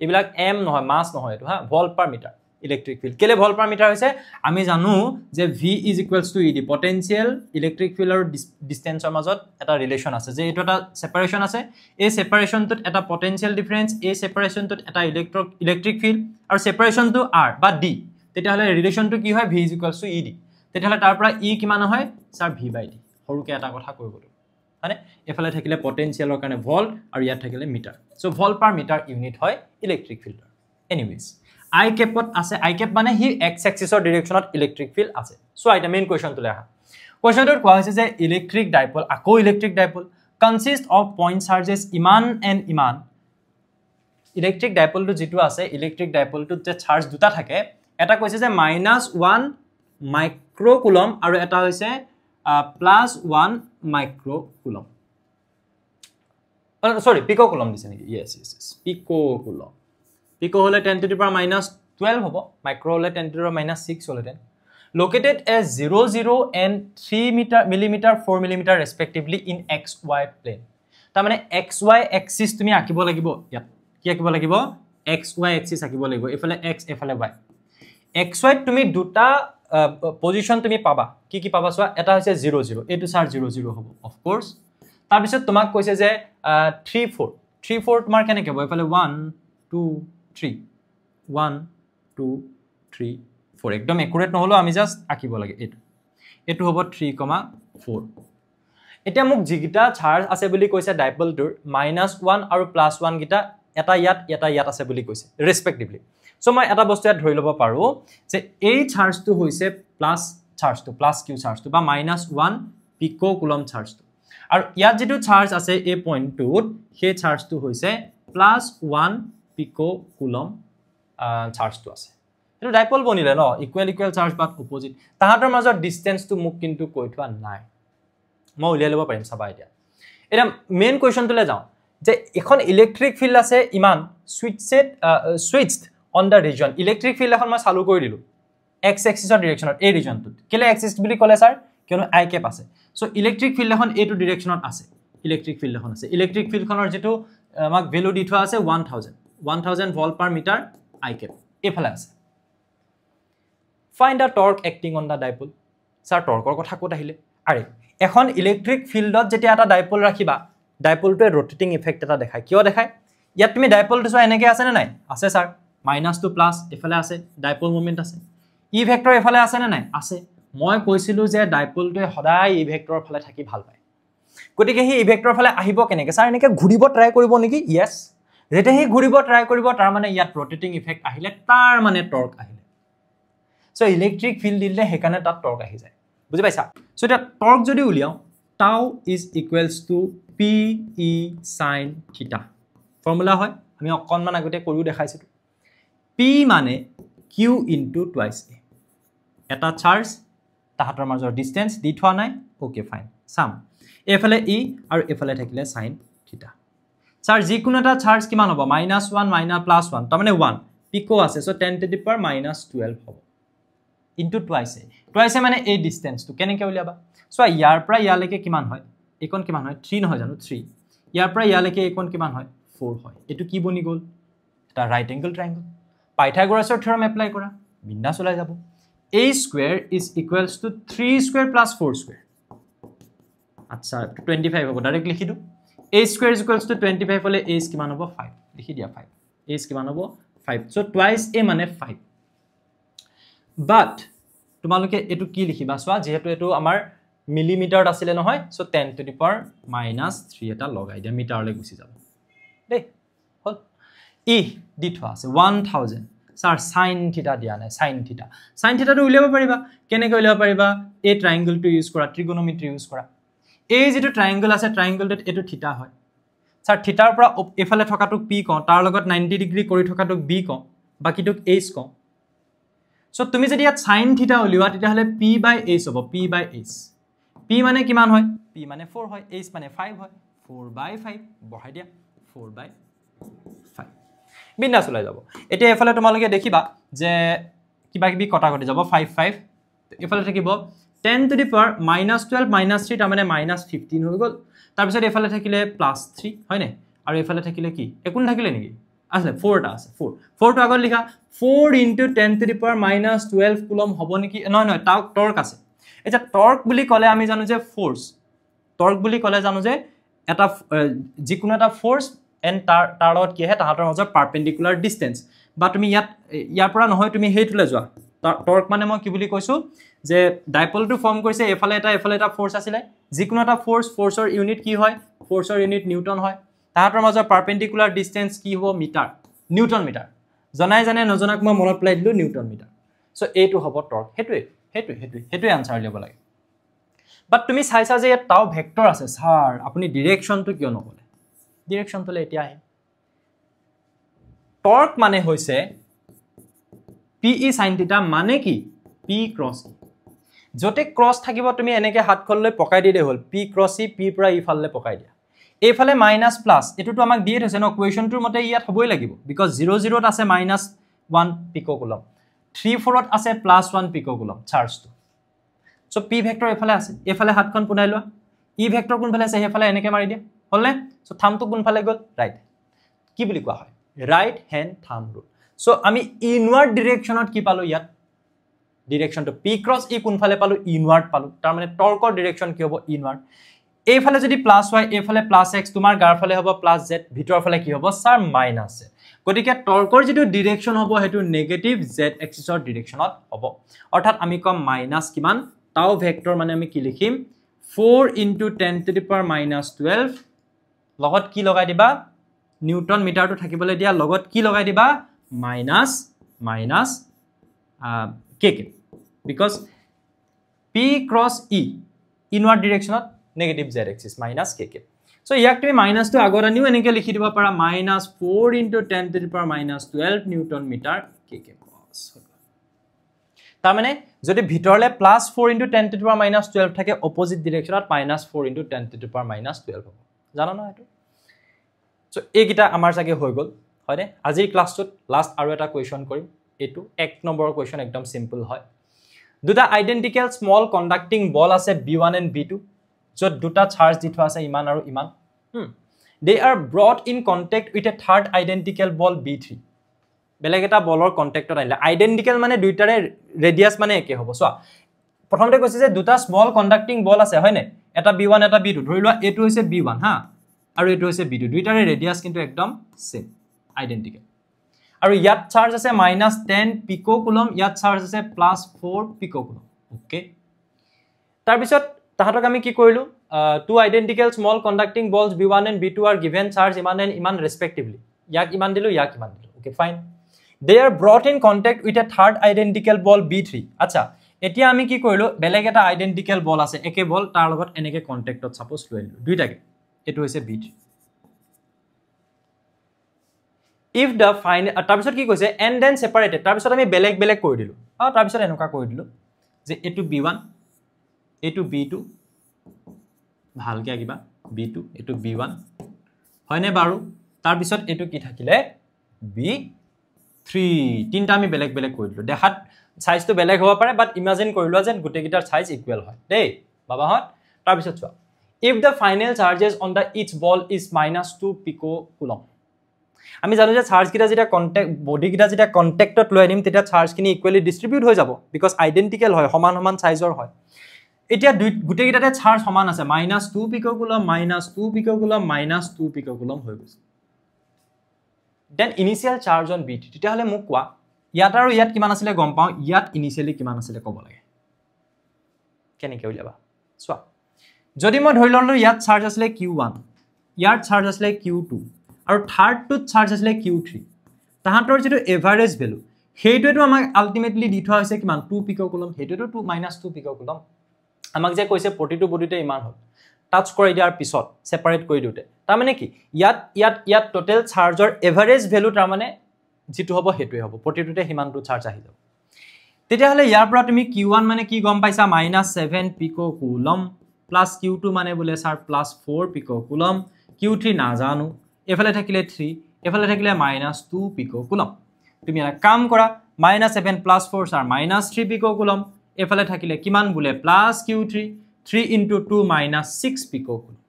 এবিলাক এম নহয় মাস নহয় এটো হা ভল পাৰ মিটাৰ ইলেক্ট্ৰিক ফিল্ড কেলে ভল পাৰ মিটাৰ হৈছে আমি জানো যে v = ed potential electric field আৰু ডিসটেন্সৰ মাজত এটা ৰিলেশন আছে যে এটো এটা সেপাৰেশন আছে এই সেপাৰেশনটোত এটা পটেনশিয়াল ডিফাৰেন্স এই সেপাৰেশনটোত এটা ইলেক্ট্ৰিক ফিল্ড আৰু সেপাৰেশনটো r বা d তেতিয়াহলে ৰিলেশনটো কি হয় v = ed তেতিয়াহলে তাৰ পৰা e কিমান হয় স্যাৰ v/d সৰুকে এটা কথা কৰিব মানে এফালে থাকিলে পটেনশিয়ালৰ কাৰণে ভল্ট আৰু ইয়াত থাকিলে metre so volt per metre unit হয় ইলেক্ট্ৰিক ফিল্ডৰ এনিৱেজ I capত আছে I cap মানে হি x axisৰ ডিৰেকশ্যনত ইলেক্ট্ৰিক ফিল্ড আছে সো আইটা মেইন কোৱেশ্চন তুলে আহা কোৱেশ্চনটোত কোৱা হৈছে যে ইলেক্ট্ৰিক ডাইপল আকৌ ইলেক্ট্ৰিক ডাইপল কনসিষ্ট অফ পইণ্ট চাৰ্জেস ইমান এণ্ড ইমান ইলেক্ট্ৰিক ডাইপলটো যেটো আছে ইলেক্ট্ৰিক ডাইপলটোত যে চাৰ্জ দুটা থাকে এটা কৈছে যে -1 মাইক্ৰোকুলম আৰু এটা হৈছে +1 মাইক্ৰোকুলম সৰি পিকোকুলম দিছে নেকি yes পিকোকুলম পিকো হলে 10 to the power -12 হ'ব মাইক্ৰো হলে 10 to the power -6 হলে located as 0 0 and 3 millimeter 4 millimeter respectively in xy plane তাৰ মানে xy axis তুমি আকিব লাগিব ইয়াত কি আকিব লাগিব xy axis আকিব লাগিব এফালে x এফালে y xy তুমি দুটা পজিশন তুমি পাবা কি পাবা সোৱা এটা হৈছে 0 0 এটো স্যাৰ 0 0 হ'ব অফ কোৰ্স তাৰ পিছত তোমাক কৈছে যে 3 4 তোমাৰ কেনে হ'ব এফালে 1 2 3 1 2 3 4 একদম একুৰেট নহলো আমি জাস্ট আকিব লাগে এটো হ'ব 3,4 এতিয়া মোক জিগিটা চাৰ্জ আছে বুলি কৈছে ডাইপলটোৰ -1 আৰু +1 গিটা এটা ইয়াত আছে বুলি কৈছে ৰেসপেক্টিভলি সো মই এটা বস্তু ইয়াত ধৰি লব পাৰো যে এই চাৰ্জটো হৈছে প্লাস কিউ চাৰ্জটো বা -1 পিকোকুলম চাৰ্জটো আৰু ইয়াত যেটো চাৰ্জ আছে এই পইণ্টটোত সেই চাৰ্জটো হৈছে +1 পিকোকুলম চাৰ্জটো আছে এটো ডাইপল বনিলে ন ইকুৱেল চাৰ্জ বাট অপজিট তাহাতৰ মাজৰ ডিসটেন্সটো মোক কিন্তু কৈ থোৱা নাই মই উলিয়াই লব পাৰিম চাবা এতিয়া এটা মেইন কোৱেশ্চনটোলে যাও যে এখন ইলেক্ট্ৰিক ফিল্ড আছে ইমান switched on the region electric field এখন মই চালু কৰি দিলো x axisৰ ডিৰেকশ্যনত এই ৰিজনটোত কেলে এক্সিস বুলি ক'লে স্যাৰ কিয়নো আই কেপ আছে সো ইলেক্ট্ৰিক ফিল্ড এখন এইটো ডিৰেকশ্যনত আছে ইলেক্ট্ৰিক ফিল্ডখনৰ যেটো আমাক ভ্যালু দি থোৱা আছে 1000 volt per metre I cap এফালে আছে find the torque acting on the dipole sir টৰ্কৰ কথা কত আহিলে আৰে এখন ইলেক্ট্ৰিক ফিল্ডত যেতিয়া এটা ডাইপল ৰাখিবা ডাইপলটোৱে ৰোটেটিং ইফেক্ট এটা দেখায় কিয় দেখায় ইয়াত তুমি ডাইপলটো চোৱা এনেকৈ আছে নে নাই আছে স্যাৰ মাইনাস টু প্লাস এফালে আছে ডাইপল মোমেন্ট আছে ই ভেক্টৰ এফালে আছে নে নাই আছে মই কৈছিলো যে ডাইপলটোৱে সদায় ই ভেক্টৰৰ ফালে থাকি ভাল পায় গতিকে হি ই ভেক্টৰৰ ফালে আহিব কেনেকৈ স্যাৰ এনেকৈ ঘুৰিব ট্ৰাই কৰিব নেকি ইয়েস যেতিয়া হি ঘুৰিব ট্ৰাই কৰিব তাৰ মানে ইয়াত ৰোটেটিং ইফেক্ট আহিলে তাৰ মানে টৰ্ক আহিলে সো ইলেক্ট্ৰিক ফিল্ড দিলে হেকানে তাত টৰ্ক আহি যায় বুজি পাইছা সো এটা টৰ্ক যদি উলিয়াও tau is equals to p e sin theta formula হয় আমি অকনমান আগতে কৰিও দেখাইছো p মানে q into twice a এটা চাৰ্জ তাহাতৰ মাজৰ ডিসটেন্স দি থোৱা নাই ওকে ফাইন সাম এফালে e আৰু এফালে থাকিলে sin theta স্যাৰ যিকোনো এটা চাৰ্জ কিমান হ'ব -1 +1 তাৰ মানে 1 পিকো আছে সো 10 to the power -12 হ'ব into twice মানে এই ডিসটেন্সটো কেনেকৈ উলিয়াবা সো ইয়াৰ পৰা ইয়ালৈকে কিমান হয় একন কিমান হয় 3 নহয় জানো 3 ইয়াৰ পৰা ইয়ালৈকে একন কিমান হয় 4 হয় এটো কি বনি গল এটা ৰাইট এংগল ট্ৰায়াঙ্গল পাইথাগোৰাছৰ থিওৰাম এপ্লাই কৰা বিন্দাস ওলাই যাব a square is equals to 3 square plus 4 square. আচ্ছা 25 হ'ব ডাইৰেক্ট লিখি দিও a square is equals to 25 হলে a কিমান হ'ব 5 লিখি দিয়া 5 a কিমান হ'ব 5 so twice a মানে 5 but তোমালোকে এটো কি লিখিবা সোৱা যেহেতু এটো আমাৰ মিলিমিটাৰত আছিল নহয় so 10 to the power minus 3 এটা লগাই দিয়া মিটাৰলৈ গুছি যাব দেই হল e দি থোৱা আছে 1000 স্যাৰ sin থিটা দিয়া নাই sin থিটা টো উলিয়াব পাৰিবা কেনেকৈ উলিয়াব পাৰিবা এই ট্ৰায়াঙ্গল টো ইউজ কৰা ট্ৰিগোনোমেট্ৰি ইউজ কৰা এই যেটো ট্ৰায়াঙ্গল আছে ট্ৰায়াঙ্গলটোত এটো থিটা হয় স্যাৰ থিটাৰ পৰা এফালে থকাটোক p কওঁ তাৰ লগত 90 ডিগ্ৰী কৰি থকাটোক b কওঁ বাকিটোক h কওঁ সো তুমি যদি ইয়াত sin থিটা উলিওৱা তেতিয়া হলে p by h হ'ব p by h p মানে কিমান হয় p মানে 4 হয় h মানে 5 হয় 4 by 5 বহাই দিয়া 4 by 5 বিন্যাস ওলাই যাব এতিয়া এফালে তোমালোকে দেখিবা যে কিবা কিবি কটা কটি যাব 5 5 এফালে থাকিব 10 to the power minus 12 minus 3 তাৰ মানে minus 15 হৈ গল তাৰ পিছত এফালে থাকিলে plus 3 হয় নে আৰু এফালে থাকিলে কি একোন থাকিলে নেকি আসলে 4 টা আছে 4 টো আগত লিখা 4 into 10 to the power minus 12 coulomb হ'ব নেকি নহয় টৰ্ক আছে এটা টৰ্ক বুলি কলে আমি জানো যে ফোৰ্স টৰ্ক বুলি কলে জানো যে এটা যিকোনো এটা ফোৰ্স এন্ড তাৰ লগত কি হয় তাহাতৰ মাজৰ পাৰপেন্ডিকুলাৰ ডিসটেন্স বা তুমি ইয়াৰ পৰা নহয় তুমি হেইটোলে যোৱা টৰ্ক মানে মই কি বুলি কৈছো যে ডাইপলটো ফৰ্ম কৰিছে এফালে এটা ফোৰ্স আছিল যিকোনো এটা ফোৰ্সৰ ইউনিট কি হয় ফোৰ্সৰ ইউনিট নিউটন হয় তাহাতৰ মাজৰ পাৰপেন্ডিকুলাৰ ডিসটেন্স কি হ'ব মিটাৰ নিউটন মিটাৰ জনাই জানে নজনাক মই মনত পেলাই দিলো নিউটন মিটাৰ সো এইটো হ'ব টৰ্ক হেতুৱে আনসাৰ লিব লাগে বাট তুমি চাইছা যে ইয়াত টাও ভেক্টৰ আছে স্যাৰ আপুনি ডাইৰেকশনটো কিয় নকলে ডাইৰেকশনটো এতিয়া আহে টৰ্ক মানে হৈছে pe sin θ মানে কি p cross e যতে ক্রস থাকিব তুমি এনেকে হাত খললৈ পকাই দিলে হল p cross e p পৰা ইফালে পকাই দিয়া এইফালে মাইনাস প্লাস এটোটো আমাক দিয়ে থৈছে ন কোৱেশ্যনটোৰ মতে ইয়াত হ'বই লাগিব বিকজ 0 0 ত আছে -1 পিকোকুলম 3 4 ত আছে +1 পিকোকুলম চাৰ্জটো সো p ভেক্টৰ এফালে আছে এফালে হাতখন পুনাই লোৱা e ভেক্টৰ কোনফালে আছে হেফালে এনেকে মাৰি দিয়া হলনে সো থামটো কোনফালে গল ৰাইট কি বুলি কোৱা হয় ৰাইট হ্যান্ড থাম ৰুল সো আমি ইনওয়াৰ্ড ডাইৰেকশনত কি পালো ইয়াত ডাইৰেকশন তো p cross e কোনফালে পালো ইনওয়াৰ্ড পালো তাৰ মানে টৰ্কৰ ডাইৰেকশন কি হ'ব ইনওয়াৰ্ড এইফালে যদি প্লাস y এইফালে প্লাস x তোমাৰ গাৰ ফালে হ'ব প্লাস z ভিতৰ ফালে কি হ'ব স্যাৰ মাইনাস z গতিকে টৰ্কৰ যেটো ডাইৰেকশন হ'ব হেতু নেগেটিভ z এক্সিসৰ ডাইৰেকশনত হ'ব অৰ্থাৎ আমি কম মাইনাস কিমান টাও ভেক্টৰ মানে আমি কি লিখিম 4 into 10 to the power minus 12 লগত কি লগাই দিবা নিউটন মিটাৰটো থাকিবলৈ দিয়া লগত কি লগাই দিবা minus kk because p cross e inward direction of negative z axis minus kk so ইয়াক তুমি মাইনাস টো আগৰ আনিও এনেকে লিখি দিব পাৰা -4 into 10 to the power minus 12 newton metre kk cos তাৰ মানে যদি ভিতৰলে +4 into 10 to the power minus 12 থাকে opposite ডাইৰেকশনত -4 into 10 to the power minus 12 হ'ব জানো না এটো সো এইকিটা আমাৰ চাগে হৈ গল হয়নে আজিৰ ক্লাছটোত লাষ্ট আৰু এটা কোৱেশ্যন কৰিম এটো 1 নম্বৰৰ কোৱেশ্যন একদম সিম্পল হয় দুটা আইডেন্টিক্যাল স্মল কন্ডাক্টিং বল আছে b1 and b2 যত দুটা চাৰ্জ দি থোৱা আছে ইমান আৰু ইমান they are brought in contact with a third identical ball b3 বেলেগ এটা বলৰ কন্টাক্টত আইলে আইডেন্টিক্যাল মানে দুইটাৰে ৰেডিয়াস মানে একে হ'ব সো প্ৰথমতে কৈছে যে দুটা স্মল কন্ডাক্টিং বল আছে হয়নে এটা b1 এটা b2 ধৰি লোৱা এটো হৈছে b1 হা আৰু এটো হৈছে b2 দুইটাৰে ৰেডিয়াস কিন্তু একদম সেম আইডেন্টিক্যাল আৰু ইয়াত চাৰ্জ আছে -10 পিকোকুলম ইয়াত চাৰ্জ আছে +4 পিকোকুলম ওকে তাৰ পিছত তাহাতক আমি কি কৰিলো two identical small conducting balls b1 and b2 are given charge iman and iman respectively yak iman dilu okay fine they are brought in contact with a third identical ball b3 acha etia ami ki koilo beleg eta identical ball ase eke ball tar logot eneke contact ot suppose loilu duitake etu hoise b3 if the final tar bisot ki koise and then separated tar bisot ami beleg koi dilu tar bisot enuka koi dilu je etu b1 etu b2 ভালকে আগিবা b2 এটো b1 হয়নে বাৰো তাৰ পিছত এটো কি থাকিলে b3 তিনটা আমি বেলেগ কৈ দিলো দেখাত সাইজ তো বেলেগ হ'ব পাৰে বাট ইমাজিন কৰিলো যে গুটে গিটাৰ সাইজ ইকুৱেল হয় দেই বাবাহত তাৰ পিছত চোৱা if the final charges on the each ball is -2 picocoulomb আমি জানো যে চাৰ্জকেইটা যেতিয়া বডিকেইটা যেতিয়া কণ্টেক্টত লৈ আনিম তেতিয়া চাৰ্জখিনি ইকুৱেলি ডিষ্ট্ৰিবিউট হৈ যাব বিকজ আইডেণ্টিকেল হয় সমান সমান চাইজৰ হয় এতিয়া গোটেইকেইটাতে চাৰ্জ সমান আছে -2 পিকোকুলম -2 পিকোকুলম -2 পিকোকুলম হৈ গৈছে then initial charge on bit তেতিয়াহ'লে মোক কোৱা ইয়াত আৰু ইয়াত কিমান আছিলে গম পাওঁ ইয়াত ইনিচিয়েলি কিমান আছিলে ক'ব লাগে কেনেকৈ উলিয়াবা চোৱা যদি মই ধৰি ললো ইয়াত চাৰ্জ আছিলে Q1 ইয়াত চাৰ্জ আছিলে Q2 আৰু থাৰ্ডটোত চাৰ্জ আছিলে Q3 তাহাঁতৰ যেটো এভাৰেজ ভ্যালু সেইটোটো আমাক আলটিমেটলি দি থোৱা হৈছে কিমান 2 পিকোকুলম সেইটোটো -2 পিকোকুলম আমাক যে কৈছে প্ৰতিটো বডিতে ইমান হ'ল টাচ কৰি দিয়াৰ পিছত সেপাৰেট কৰি দিওতে তাৰ মানে কি ইয়াত টোটাল চাৰ্জৰ এভাৰেজ ভ্যালু তাৰ মানে যেটো হ'ব হেতুৱে হ'ব প্ৰতিটোতে হিমানটো চাৰ্জ আহি যাব তেতিয়াহ'লে ইয়াৰ পৰা তুমি Q1 মানে কি গম পাইছা -7 পিকোকুলম প্লাস Q2 মানে বোলে স্যাৰ +4 পিকোকুলম Q3 না জানো এফালে থাকিলে 3 এফালে থাকিলে -2 পিকোকুলম তুমি এটা কাম কৰা -7 + 4 স্যাৰ -3 পিকোকুলম এফালে থাকিলে কিমান বোলে +Q3 3 * 2 -6 পিকোকুলম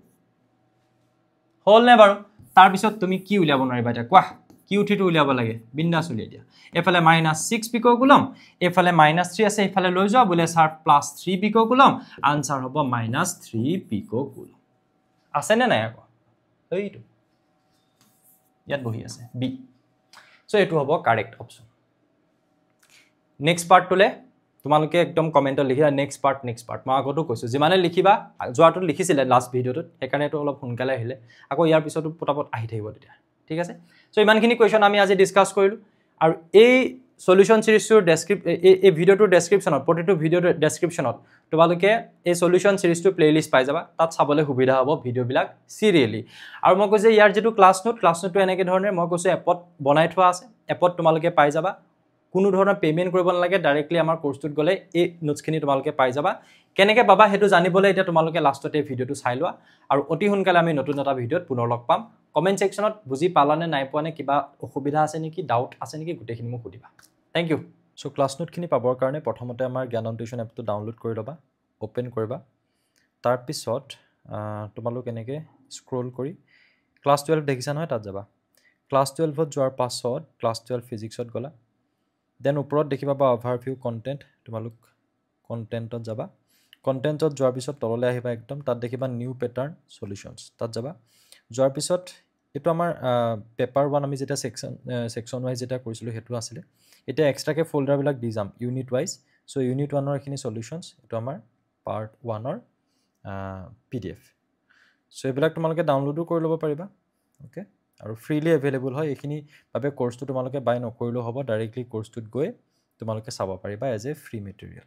হল নে বাৰু তাৰ পিছত তুমি কি উলিয়াব নোৱাৰিবা এটা কোৱা Q3 টো উলিয়াব লাগে বিন্দাস উলিয়াই দিয়া এফালে -6 পিকোকুলম এফালে -3 আছে এফালে লৈ যোৱা বোলে স্যাৰ +3 পিকোকুলম আনসাৰ হ'ব -3 পিকোকুলম আছে নে নাই আকৌ এইটো ইয়াত বহি আছে বি সো এটো হ'ব কারেক্ট অপশন নেক্সট পার্ট টুলে তোমালোকে একদম কমেন্টত লিখিবা নেক্সট পার্ট মই আগতো কৈছো যিমানে লিখিবা যোৱাটো লিখিছিলে লাষ্ট ভিডিওটোত একাৰণে তো অলপ সোনকালে আহিলে আকৌ ইয়াৰ পিছতো পটাপট আহি থাকিব তেতিয়া ঠিক আছে সো ইমানখিনি কোৱেশ্চন আমি আজি ডিসকাস কৰিলো আৰু এই সলিউশন সিৰিজৰ এই ভিডিওটোৰ ডেসক্ৰিপচনত প্ৰতিটো ভিডিওৰ ডেসক্ৰিপচনত তোমালোকে এই সলিউশন সিৰিজটো প্লেলিষ্ট পাই যাবা তাত চাবলৈ সুবিধা হ'ব ভিডিওবিলাক সিৰিয়ালি আৰু মই কৈছে ইয়াৰ যেটো ক্লাছ নোটটো এনেকে ধৰণে মই কৈছো এপত বনাই থোৱা আছে এপত তোমালোকে পাই যাবা কোনো ধৰণৰ পেমেন্ট কৰিব নালাগে ডাইৰেক্টলি আমাৰ কোৰ্সটোত গলে এই নোটছখিনি তোমালোকে পাই যাবা কেনেকে পাবা হেতু জানিবলৈ এটা তোমালোকে লাষ্টতে ভিডিওটো চাই লোৱা আৰু অতি সোনকালে আমি নতুন এটা ভিডিওত পুনৰ লগ পাম কমেন্ট সেকশনত বুজি পালানে নাই পোৱানে কিবা অসুবিধা আছে নেকি ডাউট আছে নেকি গুটেখিনি মোক সুধিবা থ্যাংক ইউ সো ক্লাছ নোটখিনি পাবৰ কাৰণে প্ৰথমতে আমাৰ জ্ঞানন টিউচন এপটো ডাউনলোড কৰি লবা ওপেন কৰিবা তাৰ পিছত তোমালোক এনেকে স্ক্ৰল কৰি ক্লাছ 12 দেখিছা নহয় তাত যাবা ক্লাছ 12ত যোৱাৰ পাছত ক্লাছ 12 ফিজিক্সত গলা দেন ওপৰত দেখিবা বা ওভাৰভিউ কন্টেন্ট তোমালোক কন্টেন্টত যাবা কন্টেন্টত যোৱাৰ পিছত তললৈ আহিবা একদম তাত দেখিবা নিউ প্যাটাৰ্ন সলিউশনস তাত যাবা যোৱাৰ পিছত এটো আমাৰ পেপাৰ 1 আমি যেটা সেকশন ওয়াইজ যেটা কৰিছিলো হেতু আছিল এটা এক্সট্ৰাকে ফোল্ডাৰ বিলাক দি যাম ইউনিট ওয়াইজ সো ইউনিট 1 ৰ এখিনি সলিউশনস এটো আমাৰ পাৰ্ট 1 ৰ পিডিএফ সো এইবিলাক তোমালোকে ডাউনলোডও কৰি ল'ব পাৰিবা ওকে আৰু ফ্ৰীলি अवेलेबल হয় এখিনি বাবে কোৰ্সটো তোমালোকে বাই নকৰিলেও হ'ব ডাইৰেক্টলি কোৰ্সটোত গৈ তোমালোকে চাব পাৰিবা এজ এ ফ্ৰী মেটেৰিয়েল